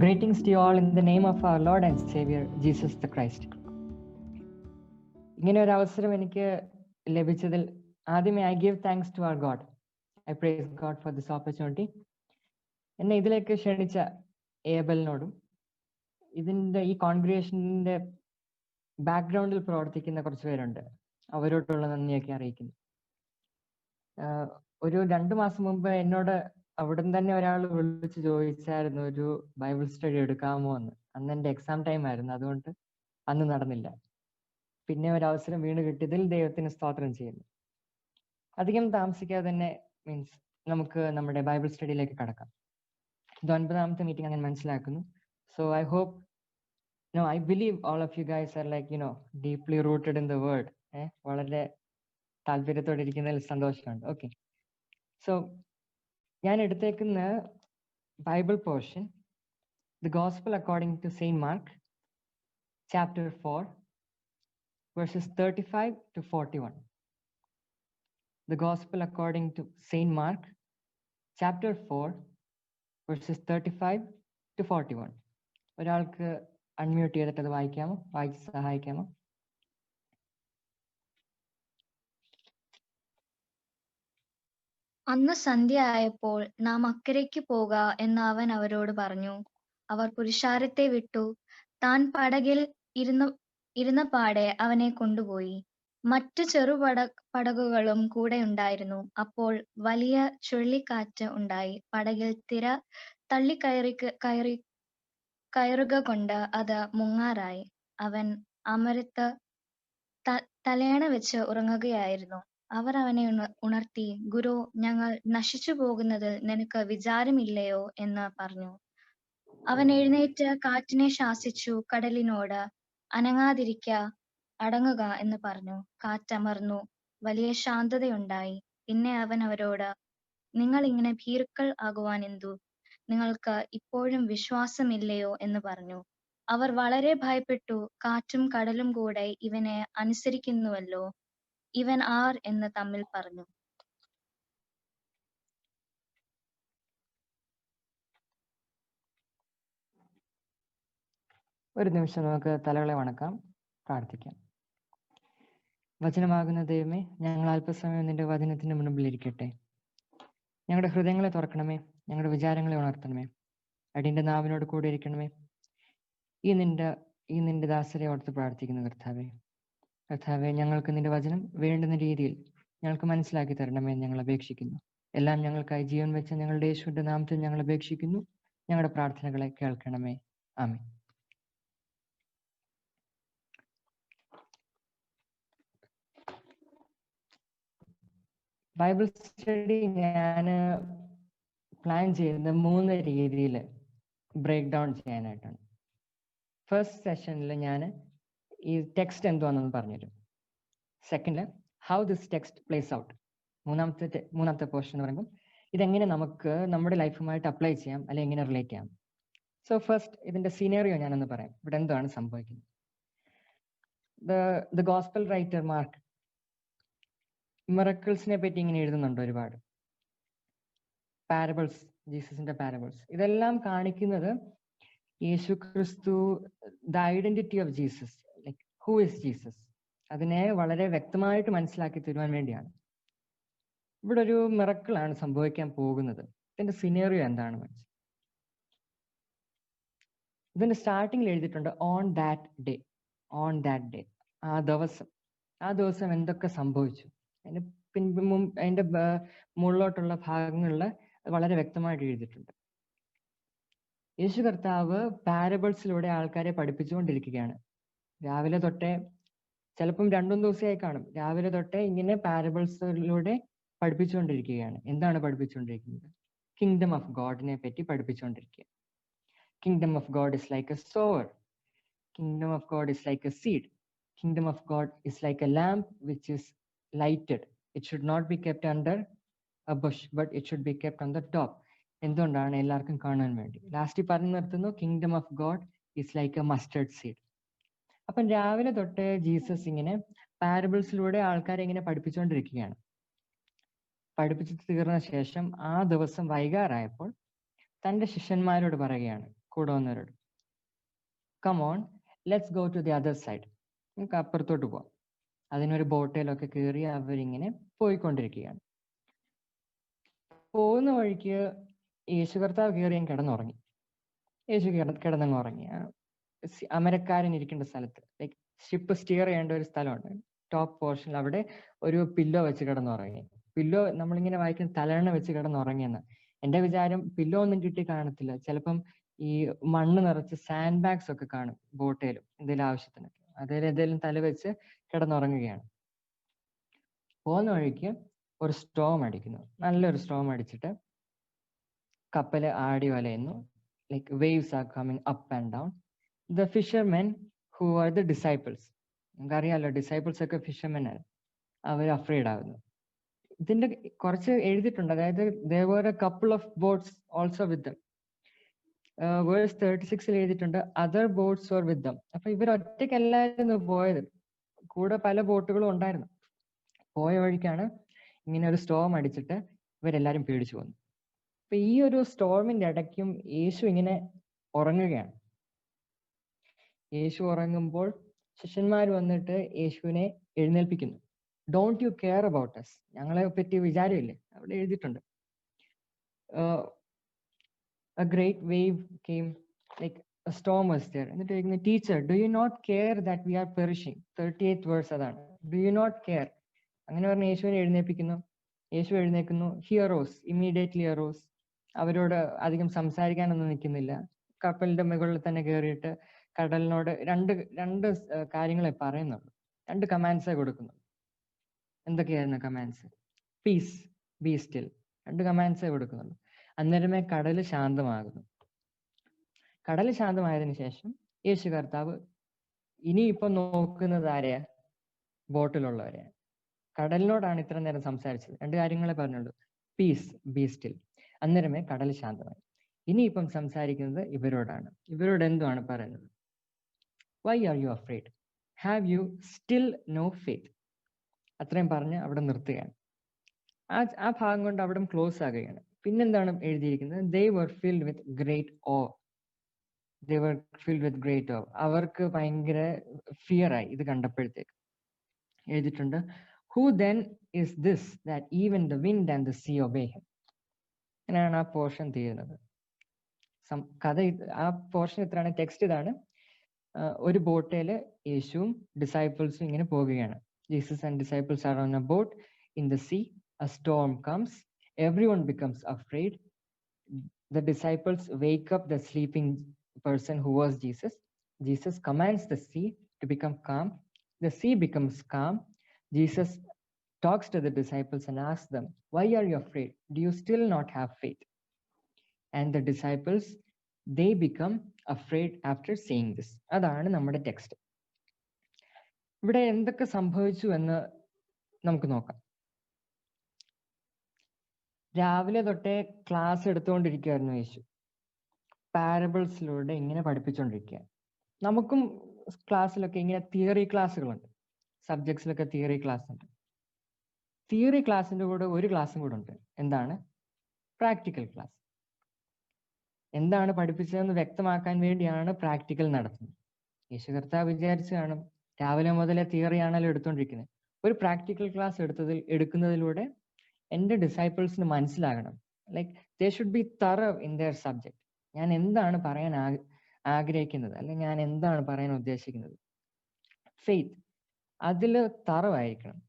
Greetings to you all in the name of our Lord and Savior, Jesus the Christ. ഇങ്ങനെ ഒരു അവസരം എനിക്ക് ലഭിച്ചതിൽ ആദ്യമേ I give thanks to our God. I praise God for this opportunity. എന്നെ ഇതിലേക്ക് ക്ഷണിച്ച ഏബലിനോടും ഇതിൻ്റെ ഈ കോൺഗ്രിഗേഷൻ്റെ ബാക്ക്ഗ്രൗണ്ടിൽ പ്രവർത്തിക്കുന്ന കുറച്ച് പേരുണ്ട്, അവരോടുള്ള നന്ദിയൊക്കെ അറിയിക്കുന്നു. ഒരു 2 മാസം മുമ്പ് എന്നോട് അവിടെ തന്നെ ഒരാൾ വിളിച്ച് ചോദിച്ചായിരുന്നു ഒരു ബൈബിൾ സ്റ്റഡി എടുക്കാമോ എന്ന്. അന്ന് എൻ്റെ എക്സാം ടൈം ആയിരുന്നു, അതുകൊണ്ട് അന്ന് നടന്നില്ല. പിന്നെ ഒരവസരം വീണ് കിട്ടിയതിൽ ദൈവത്തിന് സ്തോത്രം ചെയ്യുന്നു. അധികം താമസിക്കാതെ തന്നെ നമുക്ക് നമ്മുടെ ബൈബിൾ സ്റ്റഡിയിലേക്ക് കടക്കാം. ഇത് 9ാമത്തെ മീറ്റിംഗ് അങ്ങനെ മനസ്സിലാക്കുന്നു. So I hope I believe all of you guys are deeply rooted in the word. വളരെ താല്പര്യത്തോടെ ഇരിക്കുന്നതിൽ സന്തോഷമുണ്ട്. ഓക്കെ, സോ ഞാൻ എടുത്തേക്കുന്ന Bible portion the gospel according to saint Mark chapter 4 verses 35 to 41. The gospel according to Saint Mark chapter 4 verses 35 to 41. ഒരാൾക്ക് unmute ചെയ്തിട്ട് അത് വായിച്ച് സഹായിക്കാമോ? അന്ന് സന്ധ്യ ആയപ്പോൾ നാം അക്കരയ്ക്ക് പോക എന്ന് അവൻ അവരോട് പറഞ്ഞു. അവർ പുരുഷാരത്തെ വിട്ടു താൻ പടകിൽ ഇരുന്ന പാടെ അവനെ കൊണ്ടുപോയി. മറ്റു പടകുകളും കൂടെ ഉണ്ടായിരുന്നു. അപ്പോൾ വലിയ ചുഴലിക്കാറ്റ് ഉണ്ടായി. പടകിൽ തിര കയറുക കൊണ്ട് അത് മുങ്ങാറായി. അവൻ അമരത്ത് തലയണ വെച്ച് ഉറങ്ങുകയായിരുന്നു. അവർ അവനെ ഉണർത്തി, ഗുരു, ഞങ്ങൾ നശിച്ചു പോകുന്നതിൽ നിനക്ക് വിചാരമില്ലയോ എന്ന് പറഞ്ഞു. അവൻ എഴുന്നേറ്റ് കാറ്റിനെ ശാസിച്ചു, കടലിനോട് അടങ്ങുക എന്ന് പറഞ്ഞു. കാറ്റമർന്നു, വലിയ ശാന്തതയുണ്ടായി. പിന്നെ അവൻ അവരോട്, നിങ്ങൾ ഇങ്ങനെ ഭീരുക്കൾ ആകുവാൻ എന്തു? നിങ്ങൾക്ക് ഇപ്പോഴും വിശ്വാസമില്ലയോ എന്ന് പറഞ്ഞു. അവർ വളരെ ഭയപ്പെട്ടു. കാറ്റും കടലും കൂടെ ഇവനെ അനുസരിക്കുന്നുവല്ലോ, ഇവൻ ആർ എന്ന് തമ്മിൽ പറഞ്ഞു. ഒരു നിമിഷം നമുക്ക് തലകളെ വണക്കാം, പ്രാർത്ഥിക്കാം. വചനമാകുന്ന ദൈവമേ, ഞങ്ങൾ അല്പസമയം നിന്റെ വചനത്തിന് മുൻപിലിരിക്കട്ടെ. ഞങ്ങളുടെ ഹൃദയങ്ങളെ തുറക്കണമേ, ഞങ്ങളുടെ വിചാരങ്ങളെ ഉണർത്തണമേ. അടിയന്റെ നാവിനോട് കൂടെ ഇരിക്കണമേ. ഈ നിന്റെ ദാസരെ ഓർത്ത് പ്രാർത്ഥിക്കുന്നു കർത്താവേ, ഞങ്ങൾക്ക് നിന്റെ വചനം വേണ്ടുന്ന രീതിയിൽ ഞങ്ങൾക്ക് മനസ്സിലാക്കി തരണമേ ഞങ്ങൾ അപേക്ഷിക്കുന്നു. എല്ലാം ഞങ്ങൾക്കായി ജീവൻ വെച്ച ഞങ്ങളുടെ യേശുവിന്റെ നാമത്തിൽ ഞങ്ങൾ അപേക്ഷിക്കുന്നു. ഞങ്ങളുടെ പ്രാർത്ഥനകളെ കേൾക്കണമേ. ആമേൻ. ബൈബിൾ സ്റ്റഡി ഞാൻ പ്ലാൻ ചെയ്യുന്ന 3 രീതിയിൽ ബ്രേക്ക് ഡൗൺ ചെയ്യാനായിട്ടാണ്. ഫസ്റ്റ് സെഷനിൽ ഞാൻ ഈ ടെക്സ്റ്റ് എന്തുവാണെന്ന് പറഞ്ഞുതരും. Second, how this text place out. മൂന്നാമത്തെ പോർഷൻ എന്ന് പറയുമ്പോൾ ഇതെങ്ങനെ നമുക്ക് നമ്മുടെ ലൈഫുമായിട്ട് അപ്ലൈ ചെയ്യാം, അല്ലെങ്കിൽ എങ്ങനെ റിലേറ്റ് ചെയ്യാം. സോ ഫസ്റ്റ് ഇതിന്റെ സിനാരിയോ ഞാനൊന്ന് പറയാം. ഇവിടെ എന്താണ് സംഭവിക്കുന്നത്. ദ ഗോസ്പൽ റൈറ്റർ മാർക്ക് മിറക്കിൾസിനെ പറ്റി ഇങ്ങനെ എഴുതുന്നുണ്ട് ഒരുപാട്. പാരബിൾസ്, ജീസസിന്റെ പാരബിൾസ്, ഇതെല്ലാം കാണിക്കുന്നത് യേശു ക്രിസ്തു, the identity of Jesus, like who is Jesus, അതിനെ വളരെ വ്യക്തമായിട്ട് മനസ്സിലാക്കി തരുവാൻ വേണ്ടിയാണ്. ഇവിടെ ഒരു മിറക്കിളാണ് സംഭവിക്കാൻ പോകുന്നത്. ഇതിന്റെ സിനേറിയോ എന്താണ് മനസ്സിൽ. ഇതിന്റെ സ്റ്റാർട്ടിങ്ങിൽ എഴുതിയിട്ടുണ്ട് on that day. On that day, ആ ദിവസം എന്തൊക്കെ സംഭവിച്ചു. അതിന്റെ മുകളിലോട്ടുള്ള ഭാഗങ്ങളിൽ വളരെ വ്യക്തമായിട്ട് എഴുതിയിട്ടുണ്ട്. യേശു കർത്താവ് പാരബിൾസിലൂടെ ആൾക്കാരെ പഠിപ്പിച്ചുകൊണ്ടിരിക്കുകയാണ്. രാവിലെ തൊട്ടേ, ചിലപ്പം 2-3 ദിവസമായി കാണും, രാവിലെ തൊട്ടേ ഇങ്ങനെ പാരബിൾസിലൂടെ പഠിപ്പിച്ചുകൊണ്ടിരിക്കുകയാണ്. എന്താണ് പഠിപ്പിച്ചുകൊണ്ടിരിക്കുന്നത്? കിങ്ഡം ഓഫ് ഗോഡിനെ പറ്റി പഠിപ്പിച്ചുകൊണ്ടിരിക്കുക. Kingdom of God is like a sower. Kingdom of God is like a seed. Kingdom of God is like a lamp which is lighted. It should not be kept under a bush, but it should be kept on the top. എന്തുകൊണ്ടാണ്? എല്ലാവർക്കും കാണാൻ വേണ്ടി. Last പറഞ്ഞു നിർത്തുന്നു, kingdom of God is like A mustard seed. അപ്പം രാവിലെ തൊട്ട് Jesus ഇങ്ങനെ പാരബിൾസിലൂടെ ആൾക്കാരെ ഇങ്ങനെ പഠിപ്പിച്ചുകൊണ്ടിരിക്കുകയാണ്. പഠിപ്പിച്ചു തീർന്ന ശേഷം ആ ദിവസം വൈകാറായപ്പോൾ തൻ്റെ ശിഷ്യന്മാരോട് പറയുകയാണ്, കൂടെ വന്നവരോട്. Come on, let's go to the other side, നമുക്ക് അപ്പുറത്തോട്ട് പോവാം. അതിനൊരു ബോട്ടിലൊക്കെ കയറി അവരിങ്ങനെ പോയിക്കൊണ്ടിരിക്കുകയാണ്. പോകുന്ന വഴിക്ക് യേശു കർത്താവ് കയറി ഞാൻ കിടന്നുറങ്ങി. യേശു കിടന്നങ്ങ് ഉറങ്ങി. അമരക്കാരൻ ഇരിക്കേണ്ട സ്ഥലത്ത്, ലൈക്ക് ഷിപ്പ് സ്റ്റിയർ ചെയ്യേണ്ട ഒരു സ്ഥലമുണ്ട് ടോപ്പ് പോർഷനിൽ, അവിടെ ഒരു പില്ലോ വെച്ച് കിടന്നുറങ്ങി. പില്ലോ നമ്മളിങ്ങനെ വായിക്കുന്ന തലയണ വെച്ച് കിടന്നുറങ്ങിയെന്ന്. എൻ്റെ വിചാരം പില്ലോ ഒന്നും കിട്ടി കാണത്തില്ല, ചിലപ്പം ഈ മണ്ണ് നിറച്ച് സാൻഡ് ബാഗ്സ് ഒക്കെ കാണും ബോട്ടേലും എന്തെങ്കിലും ആവശ്യത്തിനൊക്കെ, അതിൽ എന്തെങ്കിലും തല വെച്ച് കിടന്നുറങ്ങുകയാണ്. പോകുന്ന വഴിക്ക് ഒരു സ്റ്റോം അടിക്കുന്നു, നല്ലൊരു സ്റ്റോം അടിച്ചിട്ട് കപ്പൽ ആടി വലയുന്നു. Like waves are coming up and down. The fishermen who are the disciples, നമുക്കറിയാമല്ലോ ഡിസൈപ്പിൾസ് ഒക്കെ ഫിഷർമെൻ ആണ്, അവർ അഫ്രൈഡ് ആകുന്നു. ഇതിന്റെ കുറച്ച് എഴുതിയിട്ടുണ്ട്, അതായത് there were a couple of boats also with them. Verse 36 എഴുതിയിട്ടുണ്ട് other boats were with them. അപ്പൊ ഇവർ ഒറ്റയ്ക്കല്ലായിരുന്നു പോയത്, കൂടെ പല ബോട്ടുകളും ഉണ്ടായിരുന്നു. പോയ വഴിക്കാണ് ഇങ്ങനെ ഒരു സ്റ്റോം അടിച്ചിട്ട് ഇവരെല്ലാരും പേടിച്ചു പോന്നു. അപ്പൊ ഈ ഒരു സ്റ്റോമിന്റെ ഇടയ്ക്കും യേശു ഇങ്ങനെ ഉറങ്ങുകയാണ്. യേശു ഉറങ്ങുമ്പോൾ ശിഷ്യന്മാർ വന്നിട്ട് യേശുവിനെ എഴുന്നേൽപ്പിക്കുന്നു. Don't you care about us, ഞങ്ങളെ പറ്റി വിചാരമില്ലേ, അവിടെ എഴുതിയിട്ടുണ്ട്. A great wave came, like a storm was there. എന്നിട്ട് ചോദിക്കുന്നു, teacher do you not care that we are perishing. 38th verse അതാണ്, ഡു യു നോട്ട് കെയർ. അങ്ങനെ പറഞ്ഞ് യേശുവിനെ എഴുന്നേൽപ്പിക്കുന്നു. യേശു എഴുന്നേൽക്കുന്നു. He arose, immediately arose. അവരോട് അധികം സംസാരിക്കാനൊന്നും നിൽക്കുന്നില്ല. കപ്പലിന്റെ മുകളിൽ തന്നെ കയറിയിട്ട് കടലിനോട് രണ്ട് കാര്യങ്ങളെ പറയുന്നുള്ളൂ, 2 കമാൻഡ്സേ കൊടുക്കുന്നു. എന്തൊക്കെയായിരുന്നു കമാൻഡ്സ്? പീസ്, ബി സ്റ്റിൽ, 2 കമാൻഡ്സേ കൊടുക്കുന്നുള്ളൂ. അന്നേരമേ കടൽ ശാന്തമാകുന്നു. കടൽ ശാന്തമായതിനു ശേഷം യേശു കർത്താവ് ഇനിയിപ്പോ നോക്കുന്നത് ആരെയാ? ബോട്ടിലുള്ളവരെയാ. കടലിനോടാണ് ഇത്ര നേരം സംസാരിച്ചത്, 2 കാര്യങ്ങളെ പറഞ്ഞുള്ളൂ, പീസ്, ബി സ്റ്റിൽ. അന്നേരമേ കടൽ ശാന്തമായി. ഇനിയിപ്പം സംസാരിക്കുന്നത് ഇവരോടാണ്. ഇവരോട് എന്തുവാണ് പറയുന്നത്? Why are you afraid? Have you still no faith? അത്രയും പറഞ്ഞ് അവിടെ നിർത്തുകയാണ്. ആ ഭാഗം കൊണ്ട് അവിടെ ക്ലോസ് ആകുകയാണ്. പിന്നെന്താണ് എഴുതിയിരിക്കുന്നത്? They were filled with great awe. They were filled with great awe. അവർക്ക് ഭയങ്കര ഫിയർ ആയി ഇത് കണ്ടപ്പോഴത്തേക്ക്. എഴുതിയിട്ടുണ്ട്, who then is this that even the wind and the sea obey him. അങ്ങനെയാണ് ആ പോർഷൻ തീരുന്നത്. കഥ ആ പോർഷൻ ഇത്രയാണ്. ടെക്സ്റ്റ് ഇതാണ്. ഒരു ബോട്ടേല് യേശുവും ഡിസൈപ്പിൾസും ഇങ്ങനെ പോവുകയാണ്. Jesus and disciples R on a boat in the sea. A storm comes, everyone becomes afraid. The disciples wake up the sleeping person who was Jesus. Jesus commands the sea to become calm. The sea becomes calm. Jesus talks to the disciples and asks them, why are you afraid? Do you still not have faith? And the disciples, they become afraid after saying this. അതാണ് നമ്മുടെ text. ഇവിടെ എന്തൊക്കെ സംഭവിച്ചു എന്ന് നമുക്ക് നോക്കാം. രാവിലെ തൊട്ടേ ക്ലാസ് എടുത്തുകൊണ്ടിരിക്കുകയായിരുന്നു യേശു. പാരബിൾസിലൂടെ ഇങ്ങനെ പഠിപ്പിച്ചുകൊണ്ടിരിക്കുക. നമുക്കും ക്ലാസ്സിലൊക്കെ ഇങ്ങനെ തിയറി ക്ലാസ്സുകളുണ്ട്, സബ്ജക്ട്സിലൊക്കെ തിയറി ക്ലാസ് ഉണ്ട്. തിയറി ക്ലാസ്സിൻ്റെ കൂടെ ഒരു ക്ലാസ്സും കൂടെ ഉണ്ട്. എന്താണ്? Practical class. എന്താണ് പഠിപ്പിച്ചതെന്ന് വ്യക്തമാക്കാൻ വേണ്ടിയാണ് പ്രാക്ടിക്കൽ നടത്തുന്നത്. യേശു കർത്താവ് വിചാരിച്ചു കാണും, രാവിലെ മുതലേ തിയറിയാണല്ലോ എടുത്തുകൊണ്ടിരിക്കുന്നത്, ഒരു പ്രാക്ടിക്കൽ ക്ലാസ് എടുക്കുന്നതിലൂടെ എൻ്റെ ഡിസൈപ്പിൾസിന് മനസ്സിലാകണം, ലൈക്ക് ദേ ഷുഡ് ബി തറവ് ഇൻ ദെയർ സബ്ജക്ട്. ഞാൻ എന്താണ് പറയാൻ ആഗ്രഹിക്കുന്നത്, അല്ലെങ്കിൽ ഞാൻ എന്താണ് പറയാൻ ഉദ്ദേശിക്കുന്നത്, ഫെയ്ത്ത്, അതിൽ തറവായിരിക്കണം.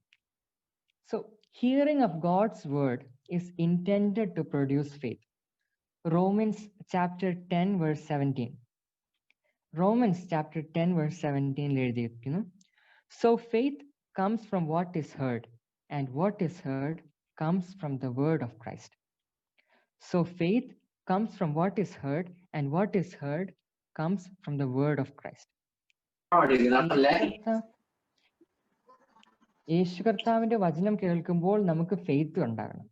So hearing of God's word is intended to produce faith. Romans chapter 10 verse 17. Romans chapter 10 verse 17 എഴുതിയിരിക്കുന്നു, so faith comes from what is heard, and what is heard comes from the word of Christ. So faith comes from what is heard, and what is heard comes from the word of Christ. യേശു കർത്താവിന്റെ വചനം കേൾക്കുമ്പോൾ നമുക്ക് faith ഉണ്ടാകണം.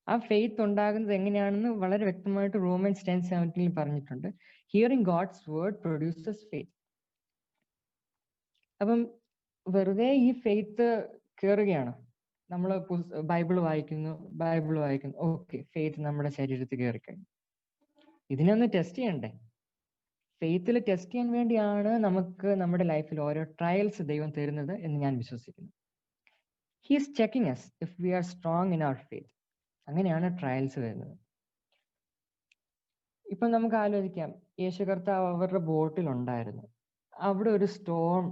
ആ faith ഉണ്ടാകുന്നത് എങ്ങനെയാണെന്ന് വളരെ വ്യക്തമായിട്ട് റോമൻസ് 10:17 പറഞ്ഞിട്ടുണ്ട്. Hearing God's word produces faith. അപ്പം വെറുതെ ഈ ഫെയ്ത്ത് കയറുകയാണ്. നമ്മൾ ബൈബിൾ വായിക്കുന്നു, ഓക്കെ, ഫെയ്ത്ത് നമ്മുടെ ശരീരത്തിൽ കയറിക്കഴിഞ്ഞു. ഇതിനൊന്ന് ടെസ്റ്റ് ചെയ്യണ്ടേ? ഫെയ്ത്തിൽ ടെസ്റ്റ് ചെയ്യാൻ വേണ്ടിയാണ് നമുക്ക് നമ്മുടെ ലൈഫിൽ ഓരോ ട്രയൽസ് ദൈവം തരുന്നത് എന്ന് ഞാൻ വിശ്വസിക്കുന്നു. He's checking us if we are strong in our faith. അങ്ങനെയാണ് ട്രയൽസ് വരുന്നത്. ഇപ്പം നമുക്ക് ആലോചിക്കാം, യേശു കർത്താവ് അവരുടെ ബോട്ടിൽ ഉണ്ടായിരുന്നു. അവിടെ ഒരു സ്റ്റോം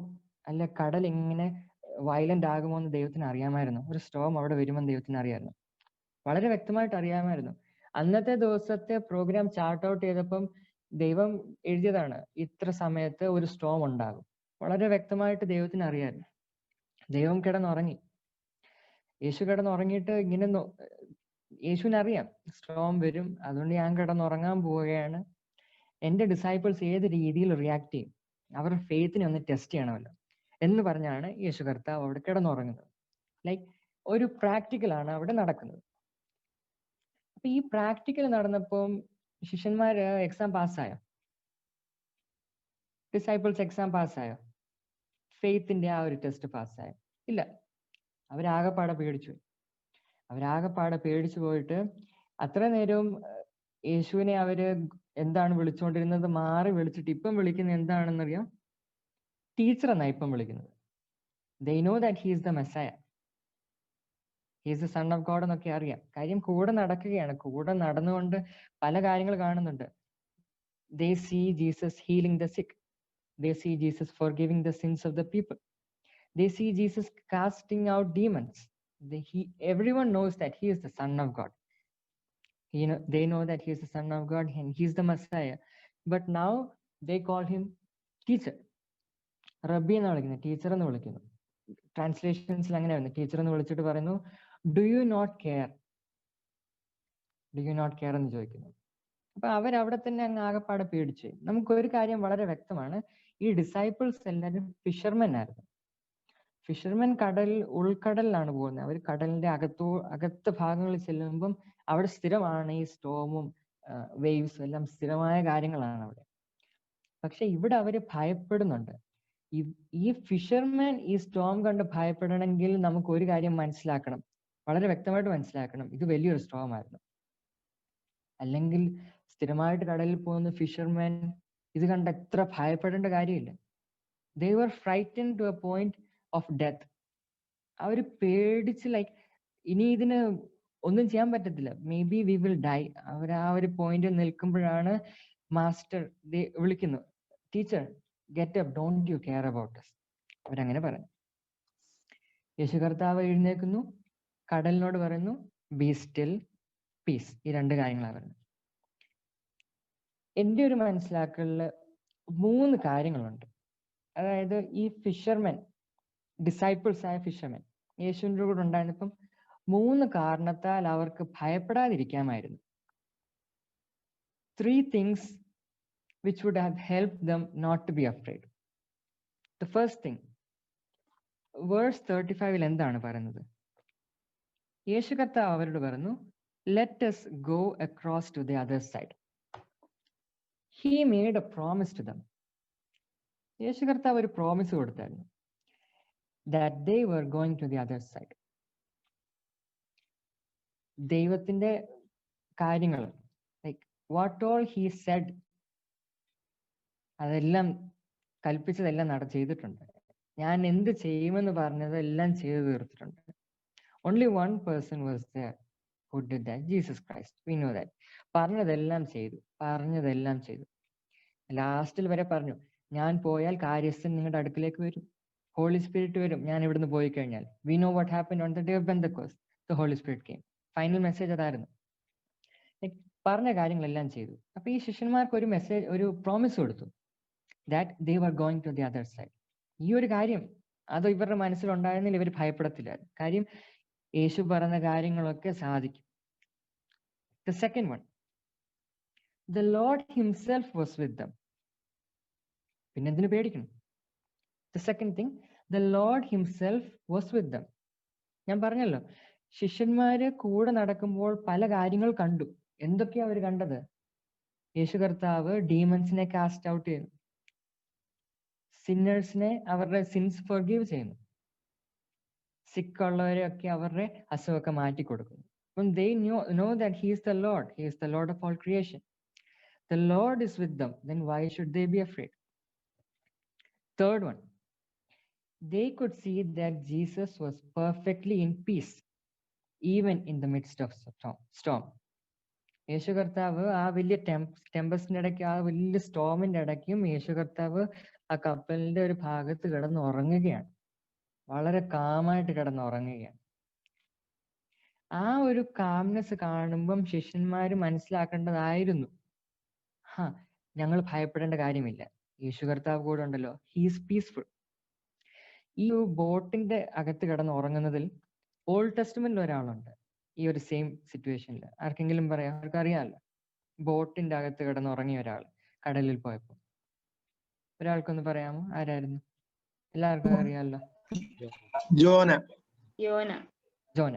അല്ലെ കടൽ ഇങ്ങനെ വയലന്റ് ആകുമോ എന്ന് ദൈവത്തിന് അറിയാമായിരുന്നു. ഒരു സ്റ്റോം അവിടെ വരുമെന്ന് ദൈവത്തിന് അറിയാമായിരുന്നു, വളരെ വ്യക്തമായിട്ട് അറിയാമായിരുന്നു. അന്നത്തെ ദിവസത്തെ പ്രോഗ്രാം ചാർട്ട് ഔട്ട് ചെയ്തപ്പം ദൈവം എഴുതിയതാണ്, ഇത്ര സമയത്ത് ഒരു സ്റ്റോം ഉണ്ടാകും. വളരെ വ്യക്തമായിട്ട് ദൈവത്തിന് അറിയാമായിരുന്നു. ദൈവം കിടന്നുറങ്ങി. യേശു കിടന്നുറങ്ങിയിട്ട് ഇങ്ങനെ യേശുവിനറിയാം സ്റ്റോം വരും, അതുകൊണ്ട് ഞാൻ കിടന്നുറങ്ങാൻ പോവുകയാണ്. എൻ്റെ ഡിസൈപ്പിൾസ് ഏത് രീതിയിൽ റിയാക്ട് ചെയ്യും, അവരുടെ ഫെയ്ത്തിനെ ഒന്ന് ടെസ്റ്റ് ചെയ്യണമല്ലോ എന്ന് പറഞ്ഞാണ് യേശു കർത്താവ് അവിടെ കിടന്നുറങ്ങുന്നത്. ലൈക്ക് ഒരു പ്രാക്ടിക്കലാണ് അവിടെ നടക്കുന്നത്. അപ്പൊ ഈ പ്രാക്ടിക്കൽ നടന്നപ്പം ശിഷ്യന്മാര് എക്സാം പാസ്സായോ? ഡിസൈപ്പിൾസ് എക്സാം പാസ്സായോ? ഫെയ്ത്തിന്റെ ആ ഒരു ടെസ്റ്റ് പാസ്സായോ? ഇല്ല. അവരാകെപ്പാടെ പേടിച്ചു. അവരാകെപ്പാടെ പേടിച്ചു പോയിട്ട് അത്ര നേരവും യേശുവിനെ അവര് എന്താണ് വിളിച്ചുകൊണ്ടിരുന്നത് മാറി വിളിച്ചിട്ട് ഇപ്പം വിളിക്കുന്നത് എന്താണെന്നറിയാം? ടീച്ചർ എന്നാ ഇപ്പം വിളിക്കുന്നത്. They know that he is the Messiah, he is the son of God എന്നൊക്കെ അറിയാം. കാര്യം കൂടെ നടക്കുകയാണ്, കൂടെ നടന്നുകൊണ്ട് പല കാര്യങ്ങൾ കാണുന്നുണ്ട്. They see Jesus healing the sick, they see Jesus forgiving the sins of the people, they see Jesus casting out demons. Everyone knows that he is the Son of God. They know that he is the Son of God and he is the Messiah, but now they call him teacher. റബ്ബി എന്ന് വിളിക്കുന്നു, teacher എന്ന് വിളിക്കുന്നു. ട്രാൻസ്ലേഷൻസിൽ അങ്ങനെ വരുന്നു, teacher എന്ന് വിളിച്ചിട്ട് പറയുന്നു do you not care, do you not care എന്ന് ചോദിക്കുന്നു. അപ്പൊ അവരവിടെ തന്നെ അങ്ങ് ആകെപ്പാടെ പേടിച്ചു. നമുക്കൊരു കാര്യം വളരെ വ്യക്തമാണ്, ഈ ഡിസൈപ്പിൾസ് എല്ലാവരും ഫിഷർമെൻ ആയിരുന്നു. ഫിഷർമെൻ ഉൾക്കടലിലാണ് പോകുന്നത്. അവർ കടലിന്റെ അകത്ത് ഭാഗങ്ങളിൽ ചെല്ലുമ്പം അവിടെ സ്ഥിരമാണ് ഈ സ്റ്റോമും വേവ്സും എല്ലാം സ്ഥിരമായ കാര്യങ്ങളാണ് അവിടെ. പക്ഷെ ഇവിടെ അവര് ഭയപ്പെടുന്നുണ്ട്. ഈ ഫിഷർമാൻ ഈ സ്റ്റോം കണ്ട് ഭയപ്പെടണമെങ്കിൽ നമുക്ക് ഒരു കാര്യം മനസ്സിലാക്കണം, വളരെ വ്യക്തമായിട്ട് മനസ്സിലാക്കണം, ഇത് വലിയൊരു സ്റ്റോം ആയിരുന്നു. അല്ലെങ്കിൽ സ്ഥിരമായിട്ട് കടലിൽ പോകുന്ന ഫിഷർമാൻ ഇത് കണ്ട് എത്ര ഭയപ്പെടേണ്ട കാര്യമില്ല. They were frightened to a point of death. അവര് പേടിച്ച് ലൈക്ക് ഇനി ഇതിന് ഒന്നും ചെയ്യാൻ പറ്റത്തില്ല, maybe we will die. അവർ ആ ഒരു പോയിന്റിൽ നിൽക്കുമ്പോഴാണ് മാസ്റ്റർ വിളിക്കുന്നു, teacher get up, don't you care about us. അവരങ്ങനെ പറഞ്ഞു. യേശു കർത്താവ് എഴുന്നേൽക്കുന്നു, കടലിനോട് പറയുന്നു ബി സ്റ്റിൽ, പീസ്. ഈ രണ്ട് കാര്യങ്ങളാണ് പറയുന്നത്. എൻ്റെ ഒരു മനസ്സിലാക്കലില് 3 കാര്യങ്ങളുണ്ട്. അതായത് ഈ ഫിഷർമെൻ, ഡിസൈപ്പിൾസ് ആയ ഫിഷർമെൻ യേശുവിൻ്റെ കൂടെ ഉണ്ടായിരുന്നപ്പം 3 കാരണത്താൽ അവർക്ക് ഭയപ്പെടാതിരിക്കാമായിരുന്നു. 3 things which would have helped them not to be afraid. The first thing, verse 35 എന്താണ് പറയുന്നത്? യേശു കർത്താവ് അവരോട് പറഞ്ഞു, let us go across to the other side. He made a promise to them. യേശു കർത്താവ് ഒരു പ്രോമിസ് കൊടുത്തായിരുന്നു, that they were going to the other side. ദൈവത്തിന്റെ കാര്യങ്ങൾ, like what all he said, അതെല്ലാം കൽപ്പിച്ചതെല്ലാം ചെയ്തിട്ടുണ്ട്. ഞാൻ എന്ത് ചെയ്യുമെന്ന് പറഞ്ഞത് എല്ലാം ചെയ്തു തീർത്തിട്ടുണ്ട്. Only one person was there who did that, Jesus Christ. We know that. പറഞ്ഞതെല്ലാം ചെയ്തു. ലാസ്റ്റിൽ വരെ പറഞ്ഞു, ഞാൻ പോയാൽ കാര്യസ്ഥൻ നിങ്ങളുടെ അടുക്കിലേക്ക് വരും, ഹോളി സ്പിരിറ്റ് വരും ഞാൻ ഇവിടുന്ന് പോയി കഴിഞ്ഞാൽ. We know what happened on the day of Pentecost. The Holy Spirit came. Final message അതായിരുന്നു. പറഞ്ഞ കാര്യങ്ങളെല്ലാം ചെയ്തു. അപ്പൊ ഈ ശിഷ്യന്മാർക്ക് ഒരു പ്രോമിസ് കൊടുത്തു, that they were going to the other side. ഈ ഒരു കാര്യം അത് ഇവരുടെ മനസ്സിലുണ്ടായിരുന്നില്ല, ഇവർ ഭയപ്പെടത്തില്ല. കാര്യം യേശു പറഞ്ഞ കാര്യങ്ങളൊക്കെ സാധിക്കും. The second one, the Lord himself was with them. പിന്നെ എന്തിനു പേടിക്കണം? The second thing, the Lord himself was with them. ഞാൻ പറഞ്ഞല്ലോ, ശിഷ്യന്മാര് കൂടെ നടക്കുമ്പോൾ പല കാര്യങ്ങൾ കണ്ടു. എന്തൊക്കെയാ അവർ കണ്ടത്? യേശു കർത്താവ് ഡീമൺസിനെ കാസ്റ്റ് ഔട്ട് ചെയ്യുന്നു, സിന്നേഴ്സിനെ അവരുടെ സിൻസ് ഫോർഗീവ് ചെയ്യുന്നു, സിക്കുള്ളവരെയൊക്കെ അവരുടെ അസുഖമൊക്കെ മാറ്റി കൊടുക്കുന്നു. അപ്പം they know that he is the Lord of all creation. The Lord is with them. Then why should they be afraid? Third one, they could see that Jesus was perfectly in peace, even in the midst of storm. യേശു കർത്താവ് ആ വലിയ ടെമ്പസ്റ്റിന്റെ ഇടയ്ക്ക്, ആ വലിയ സ്റ്റോമിന്റെ ഇടയ്ക്കും യേശു കർത്താവ് ആ കപ്പലിന്റെ ഒരു ഭാഗത്ത് കിടന്ന് ഉറങ്ങുകയാണ്. വളരെ കാമായിട്ട് കിടന്ന് ഉറങ്ങുകയാണ്. ആ ഒരു കാംനെസ് കാണുമ്പം ശിഷ്യന്മാര് മനസ്സിലാക്കേണ്ടതായിരുന്നു, ഞങ്ങൾ ഭയപ്പെടേണ്ട കാര്യമില്ല, യേശു കർത്താവ് കൂടെ ഉണ്ടല്ലോ, ഹീസ് പീസ്ഫുൾ. ഈ ബോട്ടിന്റെ അകത്ത് കിടന്ന് ഉറങ്ങുന്നതിൽ ഓൾഡ് ടെസ്റ്റ്മെന്റിൽ ഒരാളുണ്ട് ഈ ഒരു സെയിം സിറ്റുവേഷനിൽ. ആർക്കെങ്കിലും പറയാം? അവർക്ക് അറിയാമല്ലോ, ബോട്ടിന്റെ അകത്ത് കിടന്ന് ഉറങ്ങിയ ഒരാൾ കടലിൽ പോയപ്പോ. ഒരാൾക്കൊന്ന് പറയാമോ? ആരായിരുന്നു? എല്ലാവർക്കും അറിയാമല്ലോ, ജോന.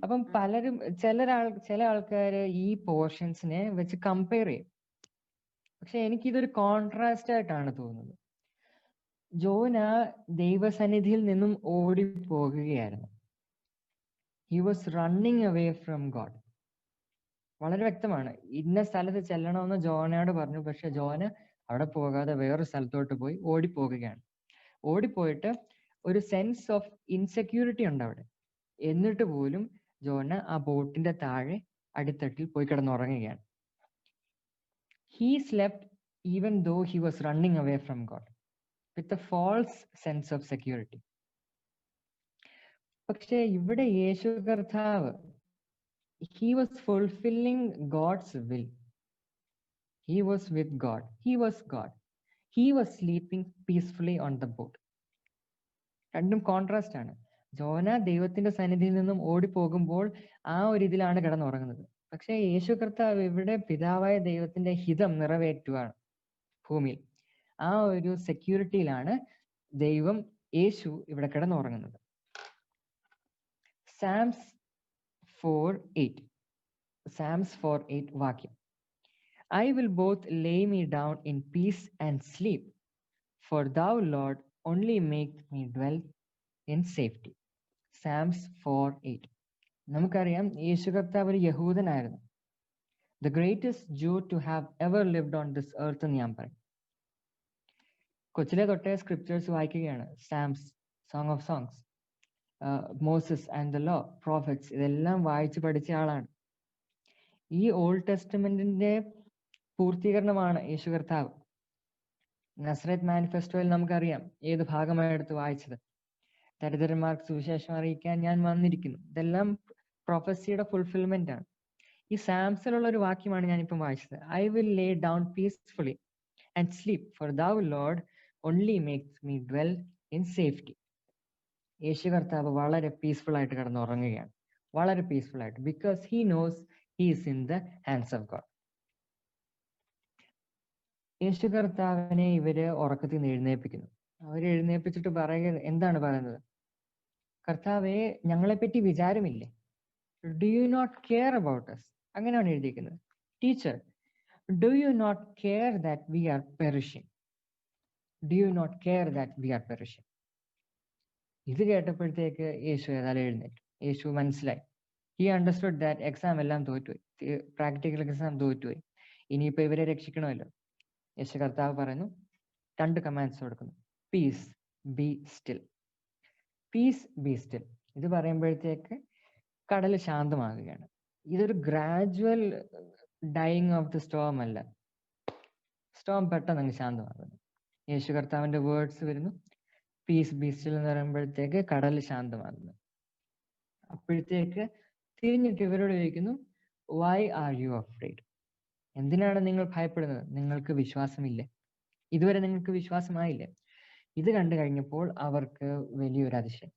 അപ്പം പലരും ചില ആൾക്കാര് ഈ പോർഷൻസിനെ വെച്ച് കമ്പയർ ചെയ്യും. പക്ഷെ എനിക്കിതൊരു കോൺട്രാസ്റ്റ് ആയിട്ടാണ് തോന്നുന്നത്. ജോന ദൈവസന്നിധിയിൽ നിന്നും ഓടിപ്പോകുകയായിരുന്നു. He was running away from God. വളരെ വ്യക്തമാണ്, ഇന്ന സ്ഥലത്ത് ചെല്ലണമെന്ന് ജോനയോട് പറഞ്ഞു. പക്ഷെ ജോന അവിടെ പോകാതെ വേറൊരു സ്ഥലത്തോട്ട് പോയി ഓടിപ്പോകുകയാണ്. ഓടിപ്പോയിട്ട് ഒരു സെൻസ് ഓഫ് ഇൻസെക്യൂരിറ്റി ഉണ്ട് അവിടെ. എന്നിട്ട് പോലും ജോന ആ ബോട്ടിന്റെ താഴെ അടിത്തട്ടിൽ പോയി കിടന്നുറങ്ങുകയാണ്. He slept even though he was running away from God with a false sense of security. പക്ഷെ ഇവിടെ യേശു കർത്താവ്, he was fulfilling God's will. He was with God. He was God. He was sleeping peacefully on the boat. രണ്ടും contrast ആണ്. Jonah ദൈവത്തിന്റെ സന്നിധിയിൽ നിന്നും ഓടിപ്പോകുമ്പോൾ ആ ഒരു ഇതിലാണ് കിടന്നുറങ്ങുന്നത്. പക്ഷെ യേശു കർത്താവ് ഇവിടെ പിതാവായ ദൈവത്തിന്റെ ഹിതം നിറവേറ്റുകയാണ് ഭൂമിയിൽ. ആ ഒരു സെക്യൂരിറ്റിയിലാണ് യേശു ഇവിടെ കിടന്നുറങ്ങുന്നത്. Psalms 4:8 വാക്യം, I will both lay me down in peace and sleep, for thou, Lord, only make me dwell in safety. Psalms 4:8. നമുക്കറിയാം യേശു കർത്താവ് ഒരു യഹൂദനായിരുന്നു. The greatest Jew to have ever lived on this earth എന്ന് ഞാൻ പറയും. കൊച്ചിലെ തൊട്ടേ scriptures വായിക്കുകയാണ്. Psalms, song of songs, Moses and the law, prophets, ഇതെല്ലാം വായിച്ചു പഠിച്ച ആളാണ്. ഈ ഓൾഡ് ടെസ്റ്റ്മെന്റിന്റെ പൂർത്തീകരണമാണ് യേശു കർത്താവ്. നസ്രത്ത് മാനിഫെസ്റ്റോയിൽ നമുക്കറിയാം ഏത് ഭാഗമാണ് എടുത്ത് വായിച്ചത്. ദരിദ്രന്മാർക്ക് സുവിശേഷം അറിയിക്കാൻ ഞാൻ വന്നിരിക്കുന്നു. ഇതെല്ലാം പ്രൊഫസിയുടെ ഫുൾഫിൽമെന്റ് ആണ്. ഈ സാംസിലുള്ള ഒരു വാക്യമാണ് ഞാനിപ്പം വായിച്ചത്. I will lay down peacefully and sleep, for thou, Lord, only makes me dwell in safety. യേശു കർത്താവ് വളരെ പീസ്ഫുൾ ആയിട്ട് കിടന്നുറങ്ങുകയാണ്, വളരെ പീസ്ഫുൾ ആയിട്ട്, because he knows he is in the hands of God. യേശു കർത്താവിനെ ഇവര് ഉറക്കത്തിൽ നിന്ന് എഴുന്നേൽപ്പിക്കുന്നു. അവർ എഴുന്നേൽപ്പിച്ചിട്ട് എന്താണ് പറയുന്നത്? കർത്താവെ, ഞങ്ങളെപ്പറ്റി വിചാരമില്ലേ? Do you not care about us? അങ്ങനെയാണ് എഴുതിയിരിക്കുന്നത്. Teacher, do you not care that we are perishing? Do you not care that we are perishing? ഇത് കേട്ടപ്പോഴത്തേക്ക് യേശു ഏതായാലും എഴുന്നേറ്റു. യേശു മനസ്സിലായി. ഹി അണ്ടർസ്റ്റുഡ് ദാറ്റ് എക്സാം എല്ലാം തോറ്റുപോയി, പ്രാക്ടിക്കൽ എക്സാം തോറ്റുപോയി. ഇനിയിപ്പോ ഇവരെ രക്ഷിക്കണമല്ലോ. യേശു കർത്താവ് പറയുന്നു, 2 കമാൻഡ്സ് കൊടുക്കുന്നു. Peace be still. Peace be still. ഇത് പറയുമ്പോഴത്തേക്ക് കടൽ ശാന്തമാകുകയാണ്. ഇതൊരു gradual dying of the storm അല്ല. സ്റ്റോം പെട്ടെന്ന് അങ്ങ് ശാന്തമാകുന്നു. യേശു കർത്താവിന്റെ വേർഡ്സ് വരുന്നു, പീസ് ബി സ്റ്റിൽ എന്ന് പറയുമ്പോഴത്തേക്ക് കടൽ ശാന്തമാകുന്നു. അപ്പോഴത്തേക്ക് തിരിഞ്ഞിട്ട് ഇവരോട് ചോദിക്കുന്നു, വൈ ആർ യു അഫ്രൈഡ്? എന്തിനാണ് നിങ്ങൾ ഭയപ്പെടുന്നത്? നിങ്ങൾക്ക് വിശ്വാസമില്ലേ? ഇതുവരെ നിങ്ങൾക്ക് വിശ്വാസമായില്ലേ? ഇത് കണ്ടു കഴിഞ്ഞപ്പോൾ അവർക്ക് വലിയൊരു അതിശയം.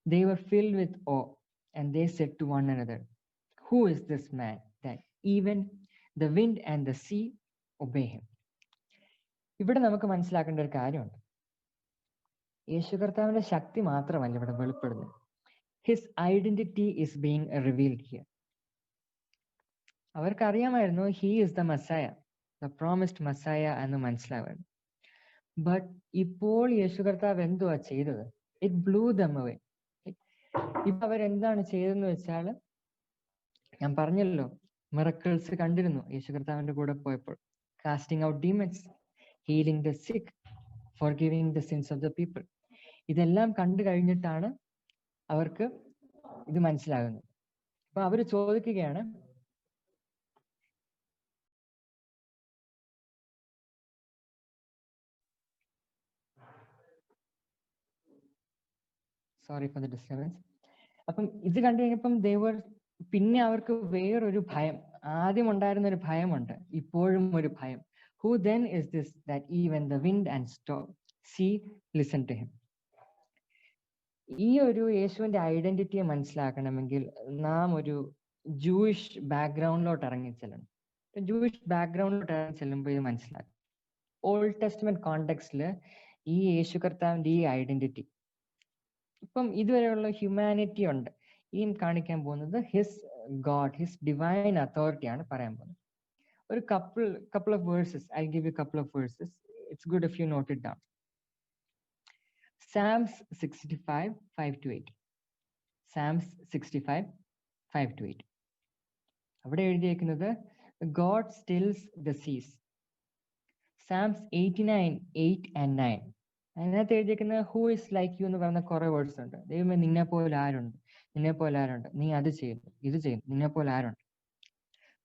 They were filled with awe, and they said to one another, who is this man that even the wind and the sea obey him? ഇവിടെ നമുക്ക് മനസ്സിലാക്കേണ്ട ഒരു കാര്യമുണ്ട്. യേശു കർത്താവിന്റെ ശക്തി മാത്രമല്ല ഇവിടെ വെളിപ്പെടുന്നത്. His identity is being revealed here. അവർക്കറിയാമായിരുന്നു he is the Messiah, the promised Messiah എന്ന് മനസ്സിലാവുന്നു. ബട്ട് ഇപ്പോൾ യേശു കർത്താവ് എന്തുവാ ചെയ്തത്? It blew them away. ഇപ്പൊ അവരെന്താണ് ചെയ്തതെന്ന് വെച്ചാൽ, ഞാൻ പറഞ്ഞല്ലോ, മിറക്കിൾസ് കണ്ടിരുന്നു യേശു കർത്താവിന്റെ കൂടെ പോയപ്പോൾ. Casting out demons, healing the sick, forgiving the sins of the people. ഇതെല്ലാം കണ്ടു കഴിഞ്ഞിട്ടാണ് അവർക്ക് ഇത് മനസ്സിലാകുന്നത്. അപ്പൊ അവര് ചോദിക്കുകയാണ്, സോറി ഫോർ ദ ഡിസ്റ്റർബൻസ്. അപ്പം ഇത് കണ്ടു കഴിഞ്ഞപ്പം ദേവർ, പിന്നെ അവർക്ക് വേറൊരു ഭയം, ആദ്യം ഉണ്ടായിരുന്ന ഒരു ഭയമുണ്ട്, ഇപ്പോഴും ഒരു ഭയം. Who then is this that even the wind and storm see listen to him? ഈ ഒരു യേശുവിന്റെ ഐഡന്റിറ്റിയെ മനസ്സിലാക്കണമെങ്കിൽ നാം ഒരു ജൂയിഷ് ബാക്ക്ഗ്രൗണ്ടിലോട്ട് ഇറങ്ങി ചെല്ലണം. ജൂയിഷ് ബാക്ക്ഗ്രൗണ്ടിലോട്ട് ഇറങ്ങി ചെല്ലുമ്പോൾ ഇത് മനസ്സിലാക്കും. ഓൾഡ് ടെസ്റ്റ്മെന്റ് കോണ്ടെക്സ്റ്റില് ഈ യേശു കർത്താവിന്റെ ഈ ഐഡന്റിറ്റി, ഇപ്പം ഇതുവരെയുള്ള ഹ്യൂമാനിറ്റി ഉണ്ട്, ഈ കാണിക്കാൻ പോകുന്നത് his God, his divine authority ആണ് പറയാൻ പോകുന്നത്. ഒരു couple of verses, I'll give you a couple of verses. It's good if you note it down. Psalms 65, 5-8. Psalms 65, 5-8. അവിടെ എഴുതിയിരിക്കുന്നത് God stills the seas. Psalms 89, 8 and 9. അതിനകത്ത് എഴുതിയിരിക്കുന്നത് ഹൂ ഇസ് ലൈക്ക് യു എന്ന് പറയുന്ന കുറെ വേർഡ്സ് ഉണ്ട്. ദൈവമേ നിന്നെ പോലെ ആരുണ്ട്, നിന്നെ പോലെ ആരുണ്ട്, നീ അത് ചെയ്യുന്നു, ഇത് ചെയ്യുന്നു, നിന്നെ പോലെ ആരുണ്ട്.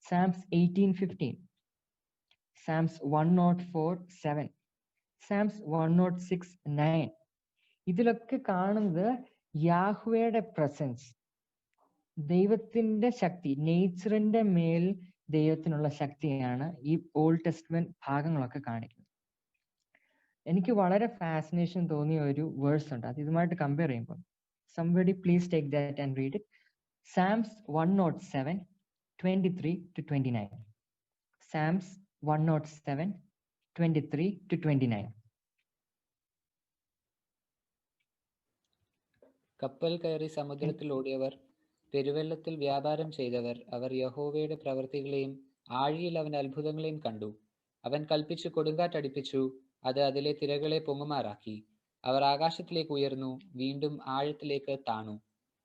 Psalms 18:15, Psalms 104:7, Psalms 106:9. ഇതിലൊക്കെ കാണുന്നത് യാഹ്വേയുടെ പ്രസൻസ്, ദൈവത്തിന്റെ ശക്തി, നേച്ചറിന്റെ മേൽ ദൈവത്തിനുള്ള ശക്തിയാണ് ഈ ഓൾഡ് ടെസ്റ്റ്മെന്റ് ഭാഗങ്ങളൊക്കെ കാണിക്കുന്നത്. എനിക്ക് വളരെ ഫാസിനേഷൻ തോന്നിയ ഒരു വേഴ്സ് ഉണ്ട്, അത് ഇതുമായിട്ട് കമ്പയർ ചെയ്യുമ്പോൾ. Somebody please take that and read it. Psalms 107, 23-29. Psalms 107, 23-29. കപ്പൽ കയറി സമുദ്രത്തിൽ ഓടിയവർ, പെരുവെള്ളത്തിൽ വ്യാപാരം ചെയ്തവർ, അവർ യഹോവയുടെ പ്രവൃത്തികളെയും ആഴിയിൽ അവന്റെ അത്ഭുതങ്ങളെയും കണ്ടു. അവൻ കൽപ്പിച്ചു കൊടുങ്കാറ്റടിപ്പിച്ചു, അത് അതിലെ തിരകളെ പൊങ്ങുമാറാക്കി. അവർ ആകാശത്തിലേക്ക് ഉയർന്നു, വീണ്ടും ആഴത്തിലേക്ക് താണു.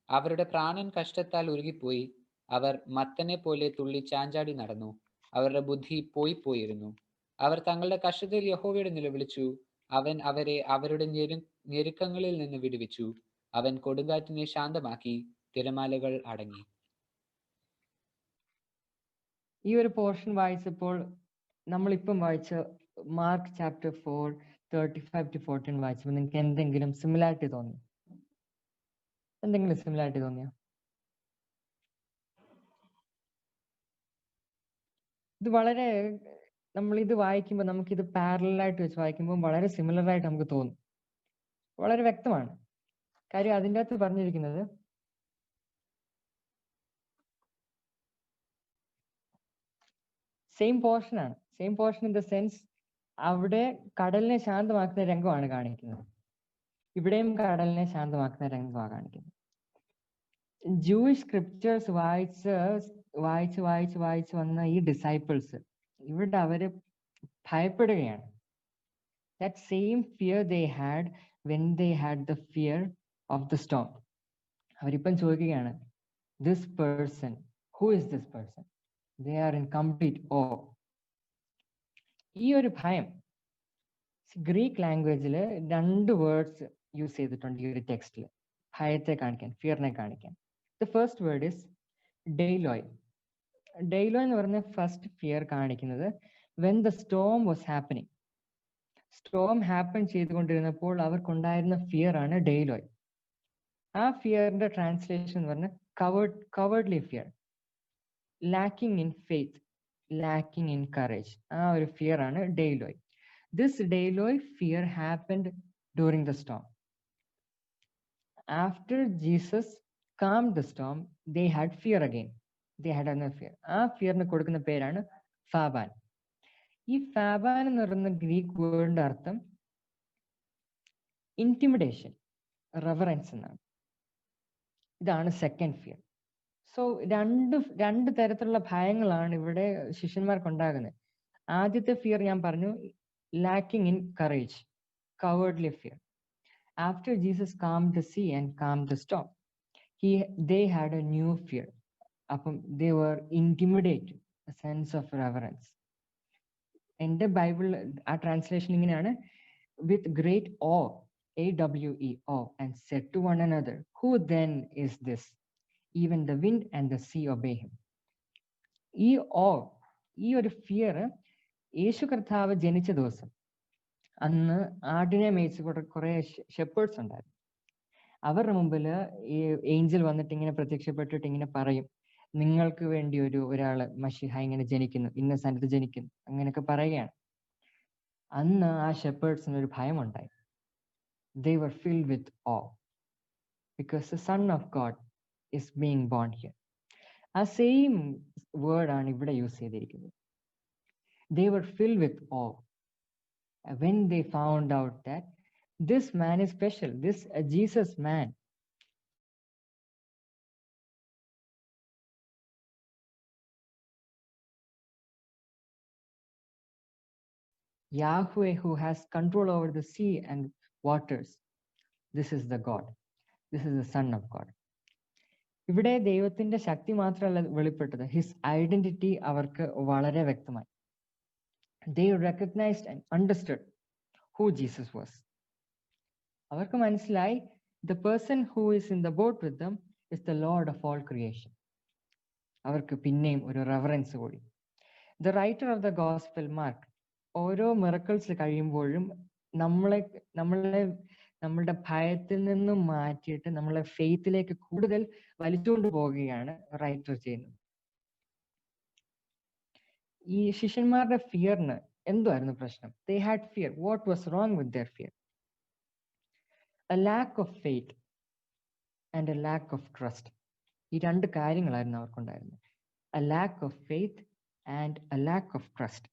അവരുടെ പ്രാണൻ കഷ്ടത്താൽ ഉരുകിപ്പോയി. അവർ മത്തനെ പോലെ തുള്ളി ചാഞ്ചാടി നടന്നു. അവരുടെ ബുദ്ധി പോയിരുന്നു. അവർ തങ്ങളുടെ കഷ്ടത്തിൽ യഹോവയോട് നിലവിളിച്ചു. അവൻ അവരെ അവരുടെ ഞെരുക്കങ്ങളിൽ നിന്ന് വിടുവിച്ചു. അവൻ കൊടുങ്കാറ്റിനെ ശാന്തമാക്കി, തിരമാലകൾ അടങ്ങി. ഈ ഒരു പോർഷൻ വായിച്ചപ്പോൾ നമ്മളിപ്പം വായിച്ച മാർക്ക് ചാപ്റ്റർ 4, 35-14 വായിച്ചപ്പോൾ നിങ്ങൾക്ക് എന്തെങ്കിലും സിമിലാരിറ്റി തോന്നി? എന്തെങ്കിലും സിമിലാരിറ്റി തോന്നിയോ? ഇത് വളരെ, നമ്മൾ ഇത് വായിക്കുമ്പോൾ നമുക്കിത് പാരലായിട്ട് വെച്ച് വായിക്കുമ്പോൾ വളരെ സിമിലർ ആയിട്ട് നമുക്ക് തോന്നും. വളരെ വ്യക്തമാണ്. കാര്യം അതിൻ്റെ അകത്ത് പറഞ്ഞിരിക്കുന്നത് സെയിം പോർഷൻ ആണ്. Same portion in the sense അവിടെ കടലിനെ ശാന്തമാക്കുന്ന രംഗമാണ് കാണിക്കുന്നത്, ഇവിടെയും കടലിനെ ശാന്തമാക്കുന്ന രംഗമാണ് കാണിക്കുന്നത്. ജൂയിഷ് സ്ക്രിപ്റ്റേഴ്സ് വായിച്ച് വന്ന ഈ ഡിസൈപ്പിൾസ് ഇവിടെ അവര് ഭയപ്പെടുകയാണ്. That same fear they had when they had the fear of the storm. അവരിപ്പം ചോദിക്കുകയാണ്, this person, who is this person? They are in complete awe. ഈ ഒരു ഭയം, ഗ്രീക്ക് ലാംഗ്വേജിൽ 2 വേർഡ്സ് യൂസ് ചെയ്തിട്ടുണ്ട് ഈ ഒരു ടെക്സ്റ്റിൽ ഭയത്തെ കാണിക്കാൻ, ഫിയറിനെ കാണിക്കാൻ. The first word is ഡെയ്ലോയ്. ഡെയ്ലോയ് എന്ന് പറഞ്ഞ ഫസ്റ്റ് ഫിയർ കാണിക്കുന്നത് when the storm was happening. Storm happen ചെയ്തുകൊണ്ടിരുന്നപ്പോൾ അവർക്കുണ്ടായിരുന്ന ഫിയർ ആണ് ഡെയ്ലോയ്. ആ ഫിയറിന്റെ ട്രാൻസ്ലേഷൻ എന്ന് പറഞ്ഞാൽ cowardly fear, lacking in faith, lacking in courage. ആ ഒരു ഫിയർ ആണ് ഡെയ്ലോയ്. ദിസ് ഡെയ്ലോയ് fear happened during the storm. After Jesus calmed the storm, they had fear again. They had another fear. ആ ഫിയറിന് കൊടുക്കുന്ന പേരാണ് ഫാബാൻ. ഈ ഫാബാൻ എന്ന് പറയുന്ന ഗ്രീക്ക് വേർഡിന്റെ അർത്ഥം ഇന്റിമിഡേഷൻ, റെവറൻസ് എന്നാണ്. ഇതാണ് സെക്കൻഡ് ഫിയർ. സോ രണ്ട് തരത്തിലുള്ള ഭയങ്ങളാണ് ഇവിടെ ശിഷ്യന്മാർക്ക് ഉണ്ടാകുന്നത്. ആദ്യത്തെ ഫിയർ ഞാൻ പറഞ്ഞു, lacking in courage, cowardly fear. After Jesus calmed the sea and calmed the storm, they had a new fear. അപ്പം they were intimidated, a sense of reverence. എൻ്റെ ബൈബിൾ ആ ട്രാൻസ്ലേഷൻ ഇങ്ങനെയാണ്, with great awe, AWE, awe, and said to one another, who then is this? Even the wind and the sea obey him. ഈ awe, ഈ ഒരു fear യേശു കർത്താവ് ജനിച്ച ദിവസം അന്ന് ആടിനെ മേയിച്ച് കുറെ ഷെപ്പേർഡ്സ് ഉണ്ടായിരുന്നു. അവരുടെ മുമ്പിൽ ഈ ഏഞ്ചൽ വന്നിട്ട് ഇങ്ങനെ പ്രത്യക്ഷപ്പെട്ടിട്ട് ഇങ്ങനെ പറയും, നിങ്ങൾക്ക് വേണ്ടി ഒരാള് മശിഹ ഇങ്ങനെ ജനിക്കുന്നു, ഇന്ന സ്ഥലത്ത് ജനിക്കുന്നു, അങ്ങനെയൊക്കെ പറയുകയാണ്. അന്ന് ആ ഷെപ്പേർഡ്സിന് ഒരു ഭയമുണ്ടായി. They were filled with awe because the Son of God is being born here. ആ സെയിം വേർഡ് ആണ് ഇവിടെ യൂസ് ചെയ്തിരിക്കുന്നത്. They were filled with awe when they found out that this man is special, this Jesus man. Yahweh, who has control over the sea and waters. This is the God. This is the Son of God. ഇവിടെ ദൈവത്തിന്റെ ശക്തി മാത്രമല്ല വെളിപ്പെട്ടത്, his identity അവർക്ക് വളരെ വ്യക്തമായി. They recognized and understood who Jesus was. അവർക്ക് മനസ്സിലായി, the person who is in the boat with them is the Lord of all creation. അവർക്ക് പിന്നെയും ഒരു റെവറൻസ് കൂടി. The writer of the gospel, Mark, ഓരോ മിറക്കിൾസ് കഴിയുമ്പോഴും നമ്മളുടെ ഭയത്തിൽ നിന്നും മാറ്റിയിട്ട് നമ്മളെ ഫെയ്ത്തിലേക്ക് കൂടുതൽ വലിച്ചുകൊണ്ട് പോവുകയാണ് റൈറ്റർ ചെയ്യുന്നത്. ഈ ശിഷ്യന്മാരുടെ ഫിയറിന് എന്തുവായിരുന്നു പ്രശ്നം? They had fear. What was wrong with their fear? A lack of faith and a lack of trust. ഈ രണ്ട് കാര്യങ്ങളായിരുന്നു അവർക്കുണ്ടായിരുന്നത്. A lack of faith and a lack of trust.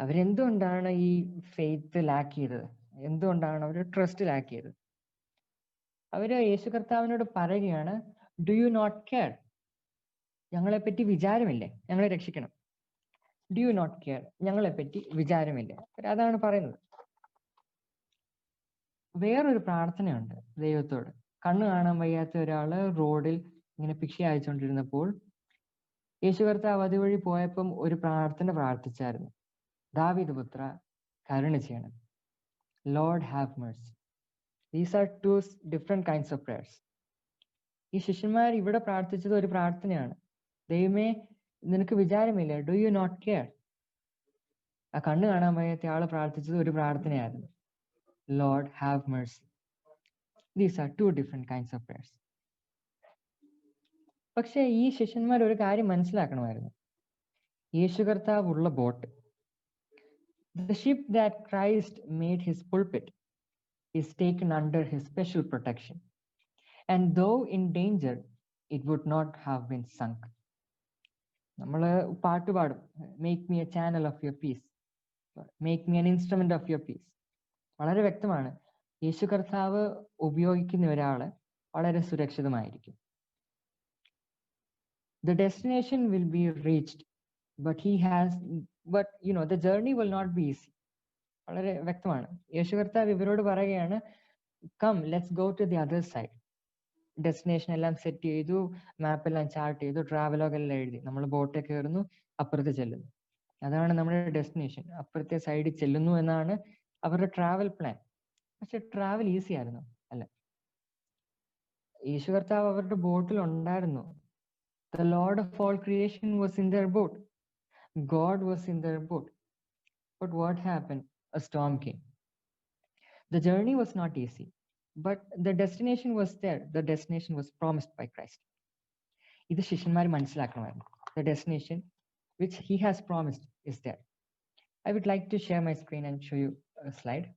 അവരെന്തുകൊണ്ടാണ് ഈ ഫെയ്ത്ത് ലാക്ക് ചെയ്തത്? എന്തുകൊണ്ടാണ് അവർ ട്രസ്റ്റ് ലാക്ക് ചെയ്തത്? അവര് യേശു കർത്താവിനോട് പറയുകയാണ്, ഡു യു നോട്ട് കെയർ? ഞങ്ങളെപ്പറ്റി വിചാരമില്ലേ? ഞങ്ങളെ രക്ഷിക്കണം. Do you not care? ഞങ്ങളെപ്പറ്റി വിചാരമില്ലേ? അതാണ് പറയുന്നത്. വേറൊരു പ്രാർത്ഥനയുണ്ട് ദൈവത്തോട്. കണ്ണു കാണാൻ വയ്യാത്ത ഒരാള് റോഡിൽ ഇങ്ങനെ ഭിക്ഷ അയച്ചുകൊണ്ടിരുന്നപ്പോൾ യേശു കർത്താവ് അതുവഴി പോയപ്പം ഒരു പ്രാർത്ഥന പ്രാർത്ഥിച്ചായിരുന്നു. ദാവീദ് പുത്ര, കരുണ ചെയ്യണം. Lord have mercy. These are two different kinds of prayers. ഈ ശിഷ്യന്മാർ ഇവിടെ പ്രാർത്ഥിച്ചത് ഒരു പ്രാർത്ഥനയാണ്. ദൈവമേ, നിനക്ക് വിചാരമില്ല, ഡു യു നോട്ട് കെയർ? ആ കണ്ണു കാണാൻ വയ്യാത്ത ആള് പ്രാർത്ഥിച്ചത് ഒരു പ്രാർത്ഥനയായിരുന്നു, Lord have mercy. These are two different kinds of prayers. പക്ഷേ ഈ ശിഷ്യന്മാർ ഒരു കാര്യം മനസ്സിലാക്കണമായിരുന്നു. യേശു കർത്താവ് ഉള്ള boat, the ship that Christ made his pulpit, is taken under his special protection. And though in danger, it would not have been sunk. നമ്മള് പാട്ട് പാടും, make me a channel of your peace, make me an instrument of your peace. വളരെ വ്യക്തമാണ്, യേശു കർത്താവ് ഉപയോഗിക്കുന്ന ഒരാള് വളരെ സുരക്ഷിതമായിരിക്കും. The destination will be reached, but the journey will not be easy. വളരെ വ്യക്തമാണ്. യേശു കർത്താവ് ഇവരോട് പറയുകയാണ്, come let's go to the other side. Destination എല്ലാം സെറ്റ് ചെയ്തു, മാപ്പെല്ലാം ചാർട്ട് ചെയ്തു, ട്രാവലോഗ് എല്ലാം എഴുതി, നമ്മൾ ബോട്ടിൽ കയറുന്നു, അപ്പുറത്ത് ചെല്ലുന്നു. അതാണ് നമ്മുടെ ഡെസ്റ്റിനേഷൻ. അപ്പുറത്തെ സൈഡിൽ ചെല്ലുന്നു എന്നാണ് അവരുടെ ട്രാവൽ പ്ലാൻ. പക്ഷെ ട്രാവൽ ഈസി ആയിരുന്നു? അല്ല. യേശു കർത്താവ് അവരുടെ ബോട്ടിൽ ഉണ്ടായിരുന്നു. The Lord of all creation was in their boat. God was in their boat. But what happened? A storm came. The journey was not easy, but the destination was there. The destination was promised by Christ. ഇത് ശിഷ്യന്മാർ മനസ്സിലാക്കണമായിരുന്നു. The destination which he has promised is there. I would like to share my screen and show you a slide.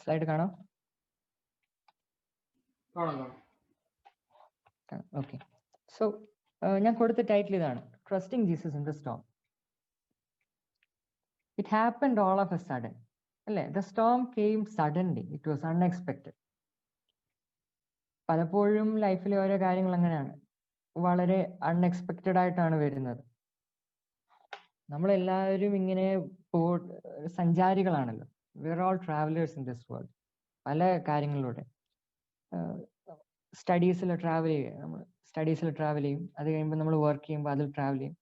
Slide കാണാം? Okay. So ഞാൻ കൊടുത്ത title ഇതാണ്, trusting Jesus in the storm. It happened all of a sudden, അല്ലേ? The storm came suddenly, it was unexpected. പലപ്പോഴും ലൈഫിലെ ഓരോ കാര്യങ്ങൾ അങ്ങനെയാണ്, വളരെ അൺഎക്സ്പെക്റ്റഡ് ആയിട്ടാണ് വരുന്നത്. നമ്മളെല്ലാവരും ഇങ്ങനെ സഞ്ചാരികളാണല്ലോ. We are all travellers in this world. പല കാര്യങ്ങളിലൂടെ സ്റ്റഡീസിൽ ട്രാവൽ ചെയ്യുക, നമ്മൾ സ്റ്റഡീസിൽ ട്രാവൽ ചെയ്യും, അത് കഴിയുമ്പോൾ നമ്മൾ വർക്ക് ചെയ്യുമ്പോൾ അതിൽ ട്രാവൽ ചെയ്യും,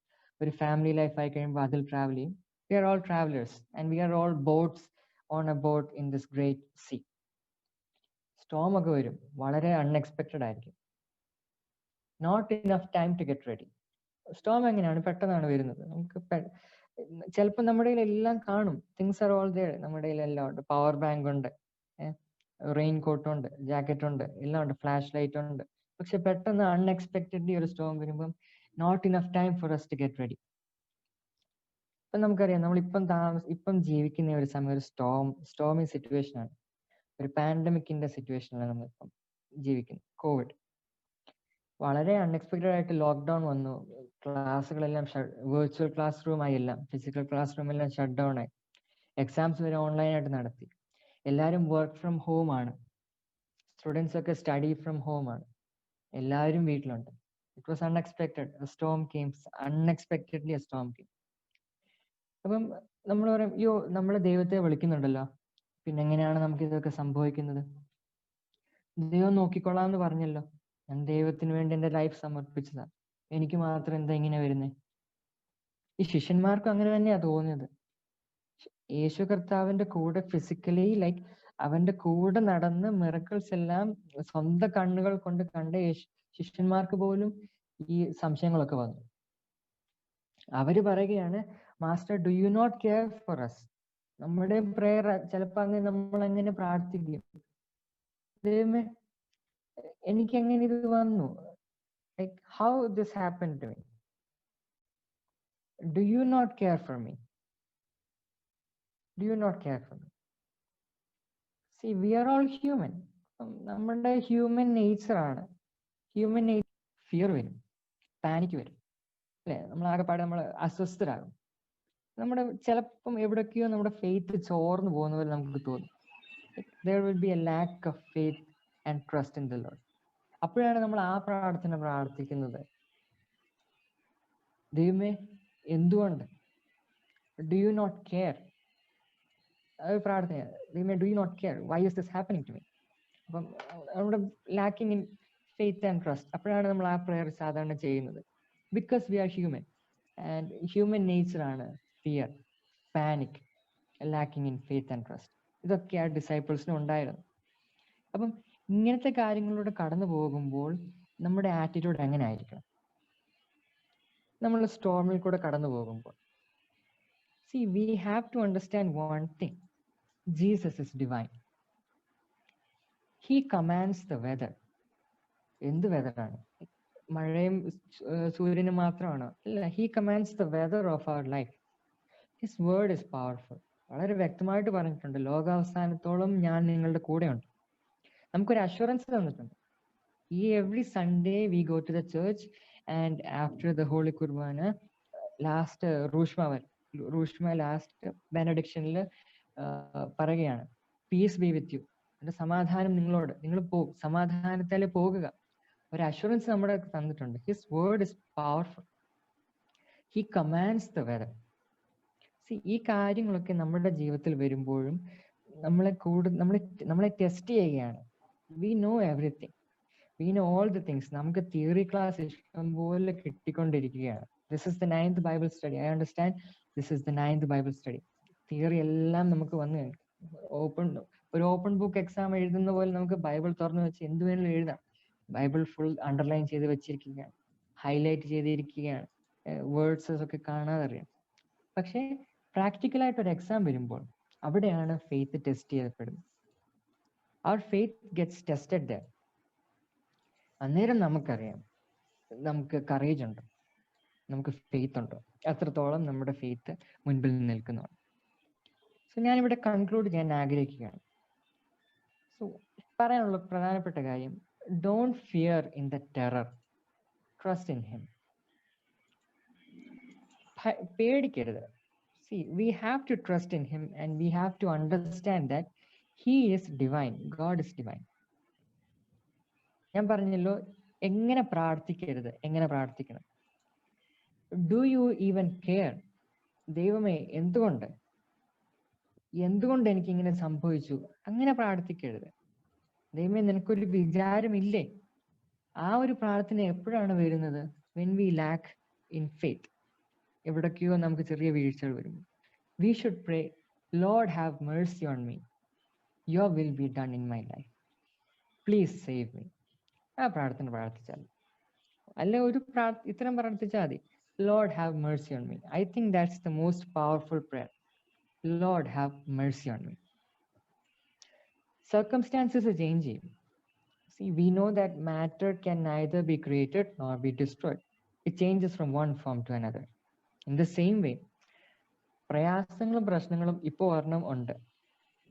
ഒരു ഫാമിലി ലൈഫ് ആയി കഴിയുമ്പോൾ അതിൽ ട്രാവൽ ചെയ്യും. We are all travelers and we are all boats on a boat in this great sea. Storm ഒക്കെ വരും, വളരെ അൺഎക്സ്പെക്റ്റഡ് ആയിരിക്കും. Not enough time to get ready. Storm എങ്ങനെയാണ്? പെട്ടെന്നാണ് വരുന്നത്. നമുക്ക് ചിലപ്പോൾ നമ്മുടെ കയ്യിൽ എല്ലാം കാണും, തിങ്സ് ആർ ഓൾ ദേർ, നമ്മുടെ കയ്യിൽ എല്ലാം ഉണ്ട്. പവർ ബാങ്ക് ഉണ്ട്, റെയിൻ കോട്ട് ഉണ്ട്, ജാക്കറ്റ് ഉണ്ട്, എല്ലാം ഉണ്ട്, ഫ്ലാഷ് ലൈറ്റ് ഉണ്ട്. പക്ഷെ പെട്ടെന്ന് അൺഎക്സ്പെക്റ്റഡ്ലി ഒരു സ്റ്റോം വരുമ്പം not enough time for us to get ready. ഇപ്പം നമുക്കറിയാം, ഇപ്പം ജീവിക്കുന്ന ഒരു സമയം ഒരു സ്റ്റോമി സിറ്റുവേഷൻ ആണ്, ഒരു പാൻഡമിക്കിന്റെ സിറ്റുവേഷനിലാണ് നമ്മളിപ്പം ജീവിക്കുന്നത്. കോവിഡ് വളരെ അൺഎക്സ്പെക്റ്റഡ് ആയിട്ട് ലോക്ക്ഡൗൺ വന്നു. ക്ലാസ്സുകളെല്ലാം വെർച്വൽ ക്ലാസ് റൂം ആയി, എല്ലാം ഫിസിക്കൽ ക്ലാസ് റൂം എല്ലാം ഷട്ട് ഡൗൺ ആയി. എക്സാംസ് വരെ ഓൺലൈനായിട്ട് നടത്തി. എല്ലാവരും വർക്ക് ഫ്രം ഹോം ആണ്. സ്റ്റുഡൻസ് ഒക്കെ സ്റ്റഡി ഫ്രം ഹോം ആണ്. എല്ലാവരും വീട്ടിലുണ്ട്. It was unexpected. Storm came, unexpectedly A Storm came. അപ്പം നമ്മൾ പറയും, അയ്യോ നമ്മൾ ദൈവത്തെ വിളിക്കുന്നുണ്ടല്ലോ, പിന്നെ എങ്ങനെയാണ് നമുക്ക് ഇതൊക്കെ സംഭവിക്കുന്നത്? ദൈവം നോക്കിക്കൊള്ളാം എന്ന് പറഞ്ഞല്ലോ, ഞാൻ ദൈവത്തിന് വേണ്ടി എൻ്റെ ലൈഫ് സമർപ്പിച്ചതാ, എനിക്ക് മാത്രം എന്താ ഇങ്ങനെ വരുന്നേ? ഈ ശിഷ്യന്മാർക്കും അങ്ങനെ തന്നെയാ തോന്നിയത്. യേശു കർത്താവിന്റെ കൂടെ ഫിസിക്കലി, ലൈക്ക് അവന്റെ കൂടെ നടന്ന് മിറക്കിൾസ് എല്ലാം സ്വന്തം കണ്ണുകൾ കൊണ്ട് കണ്ട ശിഷ്യന്മാർക്ക് പോലും ഈ സംശയങ്ങളൊക്കെ വന്നു. അവര് പറയുകയാണ്, master do you not care for us? നമ്മുടെ പ്രെയർ ചിലപ്പോ അങ്ങനെ നമ്മൾ അങ്ങനെ പ്രാർത്ഥിക്കും, ദൈവമേ എനിക്ക് എങ്ങനെ ഇത് വന്നു, like how this happen to me, do you not care for me, do you not care for me? See, we are all human. നമ്മുടെ ഹ്യൂമൻ നേച്ചർ ആണ്. ഹ്യൂമൻ നേച്ചർ ഫിയർ വരും, പാനിക് വരും, അല്ലെ? നമ്മളാകെപ്പാടെ നമ്മൾ അസ്വസ്ഥരാകും. നമ്മുടെ ചിലപ്പം എവിടൊക്കെയോ നമ്മുടെ ഫെയ്ത്ത് ചോർന്നു പോകുന്ന പോലെ നമുക്ക് തോന്നും. There will be a lack of faith and trust in the Lord. അപ്പോഴാണ് നമ്മൾ ആ പ്രാർത്ഥന പ്രാർത്ഥിക്കുന്നത്, ദൈവമേ എന്തുകൊണ്ട്, ഡു യു നോട്ട് കെയർ? അത് പ്രാർത്ഥന, ദൈവമേ do you not care, why is this happening to me? അപ്പം നമ്മുടെ lacking in faith and trust. അപ്പോഴാണ് നമ്മൾ ആ പ്രെയർ സാധാരണ ചെയ്യുന്നത്. Because we are human and human nature ആണ് fear, panic, lacking in faith and trust. ഇതൊക്കെ ആ ഡിസൈപ്പിൾസിനും ഉണ്ടായിരുന്നു. അപ്പം ഇങ്ങനത്തെ കാര്യങ്ങളിലൂടെ കടന്നു പോകുമ്പോൾ നമ്മുടെ ആറ്റിറ്റ്യൂഡ് എങ്ങനെ ആയിരിക്കണം? നമ്മൾ സ്റ്റോമിൽ കൂടെ കടന്നു പോകുമ്പോൾ, see, we have to understand one thing. Jesus is divine. He commands the weather. എന്ത് വെതറാണ്? മഴയും സൂര്യനും മാത്രമാണോ? അല്ല, he commands the weather of our life. His word is powerful. വളരെ വ്യക്തമായിട്ട് പറഞ്ഞിട്ടുണ്ട്, ലോകാവസാനത്തോളം ഞാൻ നിങ്ങളുടെ കൂടെയുണ്ട്. നമുക്കൊരു അഷുറൻസ് തന്നിട്ടുണ്ട്. ഈ every Sunday we go to the church and after the holy Qurbana, last റൂഷ്മ ലാസ്റ്റ് ബെനഡിക്ഷനിൽ പറയുകയാണ്, പീസ് ബി വിത്ത് യു, എന്റെ സമാധാനം നിങ്ങളോട്, നിങ്ങൾ സമാധാനത്താൽ പോകുക. ഒരു അഷുറൻസ് നമ്മുടെ തന്നിട്ടുണ്ട്. His word is powerful. He commands the weather. ഈ കാര്യങ്ങളൊക്കെ നമ്മുടെ ജീവിതത്തിൽ വരുമ്പോഴും നമ്മളെ ടെസ്റ്റ് ചെയ്യുകയാണ്. We know everything, we know all the things. നമുക്ക് തിയറി ക്ലാസ് ഇഷ്ടംപോലെ കിട്ടിക്കൊണ്ടിരിക്കുകയാണ്. This is the 9th Bible study. I understand this is the 9th Bible study. Theory എല്ലാം നമുക്ക് വന്നു. ഒരു ഓപ്പൺ ബുക്ക് എക്സാം എഴുതുന്ന പോലെ നമുക്ക് ബൈബിൾ തുറന്നു വെച്ച് എന്ത് വേണമെങ്കിലും എഴുതാം. ബൈബിൾ ഫുൾ അണ്ടർലൈൻ ചെയ്ത് വെച്ചിരിക്കുകയാണ്, ഹൈലൈറ്റ് ചെയ്തിരിക്കുകയാണ്, വേർഡ്സസ് ഒക്കെ കാണാതെ അറിയാം. പക്ഷേ പ്രാക്ടിക്കലായിട്ട് ഒരു എക്സാം വരുമ്പോൾ അവിടെയാണ് ഫെയ്ത്ത് ടെസ്റ്റ് ചെയ്യപ്പെടുന്നത്. Our faith gets tested there. അന്നേരം നമുക്കറിയാം നമുക്ക് കറേജ് ഉണ്ടോ, നമുക്ക് ഫെയ്ത്ത് ഉണ്ടോ, എത്രത്തോളം നമ്മുടെ ഫെയ്ത്ത് മുൻപിൽ നിൽക്കുന്നു. സോ ഞാനിവിടെ കൺക്ലൂഡ് ചെയ്യാൻ ആഗ്രഹിക്കുകയാണ്. സോ പറയാനുള്ള പ്രധാനപ്പെട്ട കാര്യം, don't fear in the terror, trust in him. പേടിക്കരുത്. See, we have to trust in him and we have to understand that he is divine. God is divine. ഞാൻ പറഞ്ഞല്ലോ എങ്ങനെ പ്രാർത്ഥിക്കരുത്, എങ്ങനെ പ്രാർത്ഥിക്കണം. Do you even care? ദൈവമേ എന്തുകൊണ്ട് എനിക്ക് ഇങ്ങനെ സംഭവിച്ചു, അങ്ങനെ പ്രാർത്ഥിക്കരുത്. ദൈവമേ നിനക്കൊരു വിചാരമില്ലേ? ആ ഒരു പ്രാർത്ഥന എപ്പോഴാണ് വരുന്നത്? When we lack in faith. എവിടൊക്കെയോ നമുക്ക് ചെറിയ വീഴ്ചകൾ വരുമ്പോൾ we should pray, Lord have mercy on me, your will be done in my life, please save me. ആ പ്രാർത്ഥന പ്രാർത്ഥിച്ചാൽ, അല്ലെ ഒരു ഇത്തരം പ്രാർത്ഥിച്ചാൽ മതി. Lord have mercy on me. I think that's the most powerful prayer. Lord have mercy on me. Circumstances change ചെയ്യും. See, we know that matter can neither be created nor be destroyed. It changes from one form to another. In the same way, പ്രയാസങ്ങളും പ്രശ്നങ്ങളും ഇപ്പോൾ ഒരെണ്ണം ഉണ്ട്,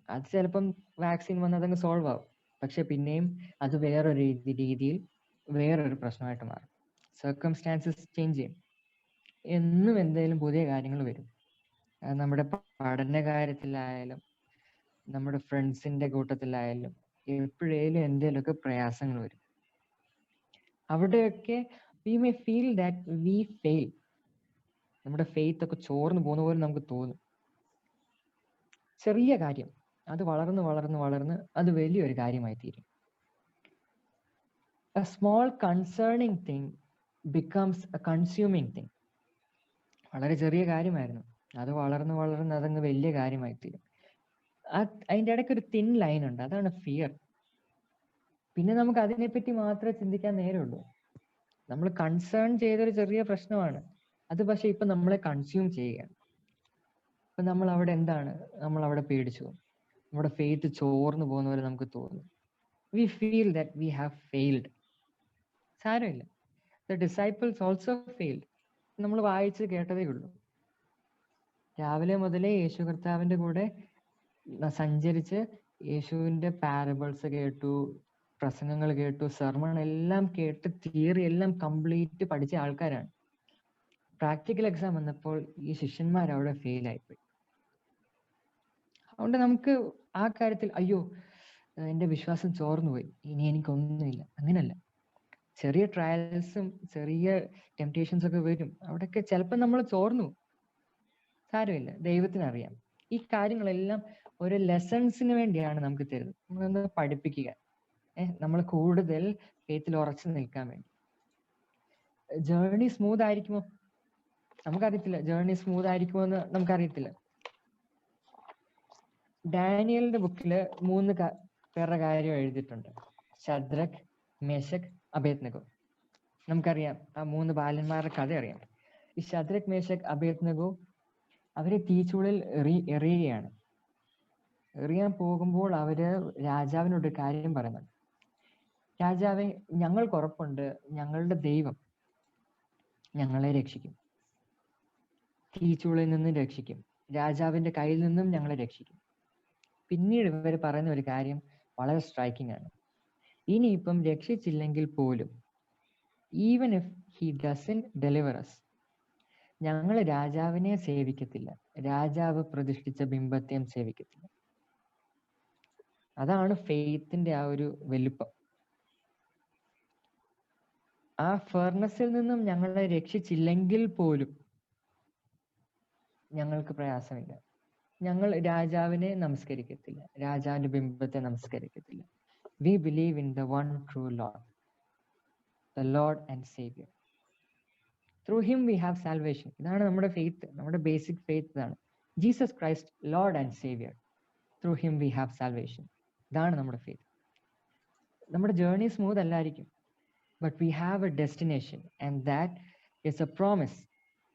അത് ചിലപ്പം vaccine വന്ന് അതങ്ങ് സോൾവ് ആവും. പക്ഷെ പിന്നെയും അത് വേറൊരു രീതിയിൽ വേറൊരു പ്രശ്നമായിട്ട് മാറും. സർക്കംസ്റ്റാൻസസ് ചേഞ്ച് ചെയ്യും. എന്നും എന്തെങ്കിലും പുതിയ കാര്യങ്ങൾ വരും. അത് നമ്മുടെ പഠന കാര്യത്തിലായാലും നമ്മുടെ ഫ്രണ്ട്സിന്റെ കൂട്ടത്തിലായാലും എപ്പോഴേലും എന്തെങ്കിലുമൊക്കെ പ്രയാസങ്ങൾ വരും. അവിടെയൊക്കെ we may feel that we fail. നമ്മുടെ ഫെയ്ത്ത് ഒക്കെ ചോർന്നു പോകുന്ന പോലെ നമുക്ക് തോന്നും. ചെറിയ കാര്യം അത് വളർന്ന് വളർന്ന് വളർന്ന് അത് വലിയൊരു കാര്യമായി തീരും. A small concerning thing becomes a consuming thing. വളരെ ചെറിയ കാര്യമായിരുന്നു, അത് വളർന്ന് വളർന്ന് അതങ്ങ് വലിയ കാര്യമായി തീരും. അതിൻ്റെ ഇടയ്ക്ക് ഒരു തിൻ ലൈൻ ഉണ്ട്, അതാണ് ഫിയർ. പിന്നെ നമുക്ക് അതിനെപ്പറ്റി മാത്രമേ ചിന്തിക്കാൻ നേരമുള്ളൂ. നമ്മൾ കൺസേൺ ചെയ്തൊരു ചെറിയ പ്രശ്നമാണ് അത്, പക്ഷെ ഇപ്പൊ നമ്മളെ കൺസ്യൂം ചെയ്യുകയാണ്. അപ്പൊ നമ്മൾ അവിടെ എന്താണ്, നമ്മൾ അവിടെ പേടിച്ചു പോകും. നമ്മുടെ ഫെയ്ത്ത് ചോർന്നു പോകുന്ന പോലെ നമുക്ക് തോന്നും. We feel that we have failed. സാരമില്ല, ദ ഡിസൈപ്പിൾസ് ഓൾസോ ഫെയിൽഡ്. നമ്മൾ വായിച്ച് കേട്ടതേ ഉള്ളൂ. രാവിലെ മുതലേ യേശു കർത്താവിന്റെ കൂടെ സഞ്ചരിച്ച് യേശുവിന്റെ പാരബിൾസ് കേട്ടു, പ്രസംഗങ്ങൾ കേട്ടു, സെർമൺ എല്ലാം കേട്ട് തിയറി എല്ലാം കംപ്ലീറ്റ് പഠിച്ച ആൾക്കാരാണ്. പ്രാക്ടിക്കൽ എക്സാം വന്നപ്പോൾ ഈ ശിഷ്യന്മാർ അവിടെ ഫെയിൽ ആയിപ്പോയി. അതുകൊണ്ട് നമുക്ക് ആ കാര്യത്തിൽ അയ്യോ എൻ്റെ വിശ്വാസം ചോർന്നുപോയി, ഇനി എനിക്കൊന്നുമില്ല, അങ്ങനല്ല. ചെറിയ ട്രയൽസും ചെറിയ ടെംപ്റ്റേഷൻസ് ഒക്കെ വരും, അവിടെയൊക്കെ ചിലപ്പോൾ നമ്മൾ ചോർന്നു. സാരമില്ല, ദൈവത്തിനറിയാം. ഈ കാര്യങ്ങളെല്ലാം ഒരു ലെസൺസിന് വേണ്ടിയാണ് നമുക്ക് തരുന്നത്, നമ്മളൊന്ന് പഠിപ്പിക്കുക, നമ്മൾ കൂടുതൽ ഫെയ്ത്തിൽ ഉറച്ചു നിൽക്കാൻ വേണ്ടി. ജേർണി സ്മൂത്ത് ആയിരിക്കുമോ? നമുക്കറിയത്തില്ല. ജേർണി സ്മൂത്ത് ആയിരിക്കുമോ എന്ന് നമുക്കറിയത്തില്ല. ഡാനിയലിന്റെ ബുക്കില് 3 പേരുടെ കാര്യം എഴുതിയിട്ടുണ്ട്. Shadrak, Meshach, Abednego. നമുക്കറിയാം ആ 3 ബാലന്മാരുടെ കഥ അറിയാം. ഈ ശദ്രക്, മേശക്, അബേദ്നെഗോ അവരെ തീച്ചൂളിൽ എറിയുകയാണ്. എറിയാൻ പോകുമ്പോൾ അവര് രാജാവിനോട് കാര്യം പറയുന്നുണ്ട്. രാജാവെ, ഞങ്ങൾക്ക് ഉറപ്പുണ്ട് ഞങ്ങളുടെ ദൈവം ഞങ്ങളെ രക്ഷിക്കും, തീച്ചൂളിൽ നിന്നും രക്ഷിക്കും, രാജാവിന്റെ കയ്യിൽ നിന്നും ഞങ്ങളെ രക്ഷിക്കും. പിന്നീട് ഇവർ പറയുന്ന ഒരു കാര്യം വളരെ സ്ട്രൈക്കിംഗ് ആണ്. ഇനിയിപ്പം രക്ഷിച്ചില്ലെങ്കിൽ പോലും, even if he doesn't deliver us, ഞങ്ങൾ രാജാവിനെ സേവിക്കത്തില്ല, രാജാവ് പ്രതിഷ്ഠിച്ച ബിംബത്തെയും സേവിക്കത്തില്ല. അതാണ് ഫെയ്ത്തിന്റെ ആ ഒരു വലുപ്പം. ആ ഫർണസിൽ നിന്നും ഞങ്ങളെ രക്ഷിച്ചില്ലെങ്കിൽ പോലും ഞങ്ങൾക്ക് പ്രയാസമില്ല, ഞങ്ങൾ രാജാവിനെ നമസ്കരിക്കത്തില്ല, രാജാവിന്റെ ബിംബത്തെ നമസ്കരിക്കത്തില്ല. We believe in the one true Lord, the Lord and saviour. Through him we have salvation. ഇതാണ് നമ്മുടെ ഫെയ്ത്ത്, നമ്മുടെ ബേസിക് ഫെയ്ത്ത് ഇതാണ്. Jesus Christ Lord and saviour, through him we have salvation. ഇതാണ് നമ്മുടെ ഫെയ്ത്ത്. നമ്മുടെ ജേർണി സ്മൂത്ത് അല്ലായിരിക്കും, but we have a destination and that is a promise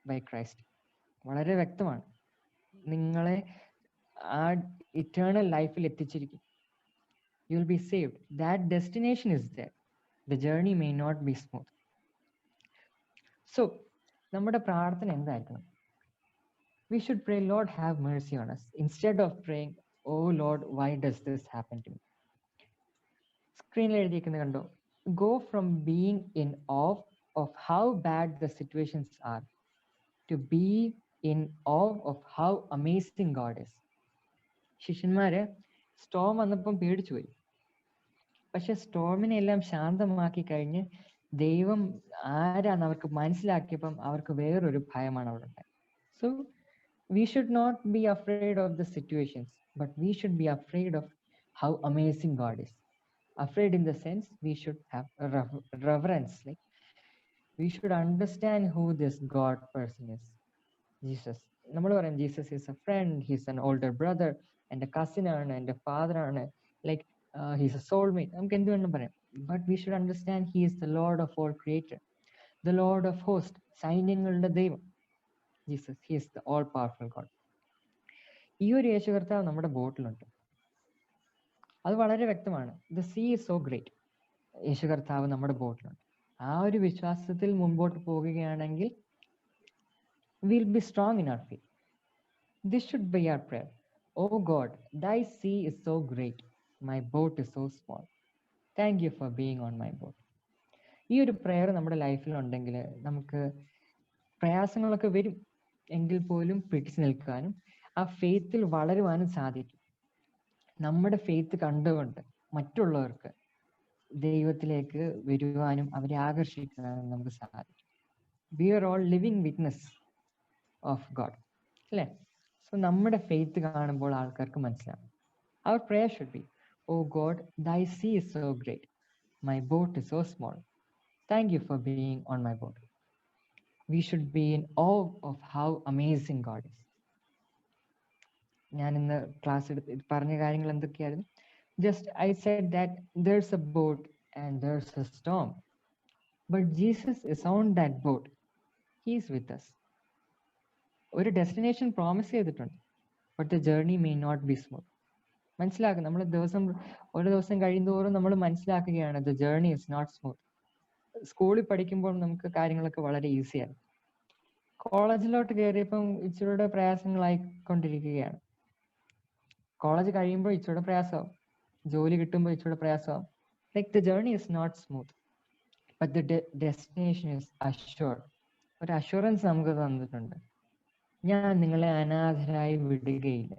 by Christ. വളരെ വ്യക്തമാണ്, നിങ്ങളെ ആ ഇറ്റേണൽ ലൈഫിൽ എത്തിച്ചിരിക്കും. You will be saved. That destination is there. The journey may not be smooth. So നമ്മുടെ പ്രാർത്ഥന എന്തായിരിക്കണം? We should pray, Lord, have mercy on us, instead of praying, oh Lord, why does this happen to me? സ്ക്രീനിൽ എഴുതിയിരിക്കുന്നത് കണ്ടോ? Go from being in awe of how bad the situations are to be in awe of how amazing God is. ശിഷ്യന്മാര് storm വന്നപ്പം പേടിച്ചു പോയി. പക്ഷെ സ്റ്റോമിനെ എല്ലാം ശാന്തമാക്കി കഴിഞ്ഞ് ദൈവം ആരാന്ന് അവർക്ക് മനസ്സിലാക്കിയപ്പം അവർക്ക് വേറൊരു ഭയമാണ് അവിടെ ഉണ്ടായത്. So we should not be afraid of the situations, but we should be afraid of how amazing God is. Afraid in the sense we should have a reverence, like we should understand who this God person is. Jesus. നമ്മൾ പറയും Jesus is a friend, he's an older brother, എൻ്റെ cousin ആണ്, എൻ്റെ father ആണ്, like he's A soulmate, നമുക്ക് എന്ത് വേണം പറയാം. But we should understand he is the Lord of all creator, the Lord of host, സൈന്യങ്ങളുടെ ദൈവം. Jesus, he is the all powerful God. ഈ ഒരു യേശു കർത്താവ് നമ്മുടെ ബോട്ടിലുണ്ട്, അത് വളരെ വ്യക്തമാണ്. The sea is so great. യേശു കർത്താവ് നമ്മുടെ ബോട്ടിലുണ്ട്. ആ ഒരു വിശ്വാസത്തിൽ മുമ്പോട്ട് പോകുകയാണെങ്കിൽ we'll be strong in our faith. This should be our prayer. Oh God, thy sea is so great, my boat is so small. Thank you for being on my boat. ഈ ഒരു പ്രെയർ നമ്മുടെ ലൈഫിൽ ഉണ്ടെങ്കിൽ നമുക്ക് പ്രയാസങ്ങളൊക്കെ വരും എങ്കിൽ പോലും പിടിച്ചു നിൽക്കാനും ആ ഫെയ്ത്തിൽ വളരുവാനും സാധിക്കും. നമ്മുടെ ഫെയ്ത്ത് കണ്ടുകൊണ്ട് മറ്റുള്ളവർക്ക് ദൈവത്തിലേക്ക് വരുവാനും അവരെ ആകർഷിക്കാനും നമുക്ക് സാധിക്കും. We are all living witness of God, അല്ലേ? സോ നമ്മുടെ ഫെയ്ത്ത് കാണുമ്പോൾ ആൾക്കാർക്ക് മനസ്സിലാവും. Our prayer should be, oh God, thy sea is so great, my boat is so small. Thank you for being on my boat. We should be in awe of how amazing God is. ഞാൻ ഇന്ന് class എടുത്ത് പറഞ്ഞ കാര്യങ്ങൾ എന്തൊക്കെയായിരുന്നു? Just I said that there's a boat and there's a storm, but Jesus is on that boat. He is with us. ഒരു destination promise ചെയ്തിട്ടുണ്ട്, but the journey may not be smooth. മനസ്സിലാക്കുക, നമ്മൾ ഓരോ ദിവസം കഴിയുന്തോറും നമ്മൾ മനസ്സിലാക്കുകയാണ് the journey is not smooth. സ്കൂളിൽ പഠിക്കുമ്പോൾ നമുക്ക് കാര്യങ്ങളൊക്കെ വളരെ ഈസിയാണ്. കോളേജിലോട്ട് കയറിയപ്പം ഇച്ചിരിയുടെ പ്രയാസങ്ങളായിക്കൊണ്ടിരിക്കുകയാണ്. കോളേജ് കഴിയുമ്പോൾ ഇച്ചിരിയുടെ പ്രയാസമാവും, ജോലി കിട്ടുമ്പോൾ ഇച്ചിരിയുടെ പ്രയാസമാവും. Like the journey is not smooth, but the destination is assured. ഒരു അഷ്യൂറൻസ് നമുക്ക് തന്നിട്ടുണ്ട്, ഞാൻ നിങ്ങളെ അനാഥരായി വിടുകയില്ല.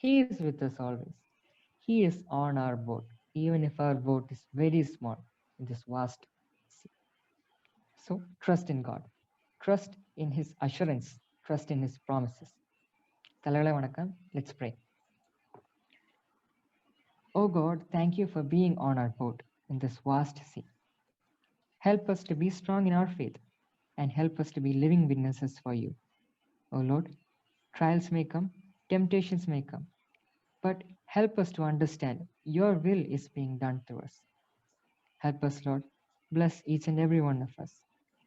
He is with us always. He is on our boat, even if our boat is very small in this vast sea. So trust in God. Trust in His assurance. Trust in His promises. Talagale vanakkam. Let's pray. Oh God, thank you for being on our boat in this vast sea. Help us to be strong in our faith and help us to be living witnesses for you. Oh Lord, trials may come, temptations may come, but help us to understand your will is being done through us. Help us, Lord. Bless each and every one of us.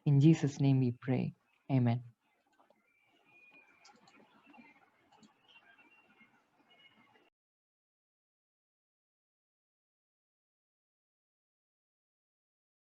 In Jesus' name we pray. Amen.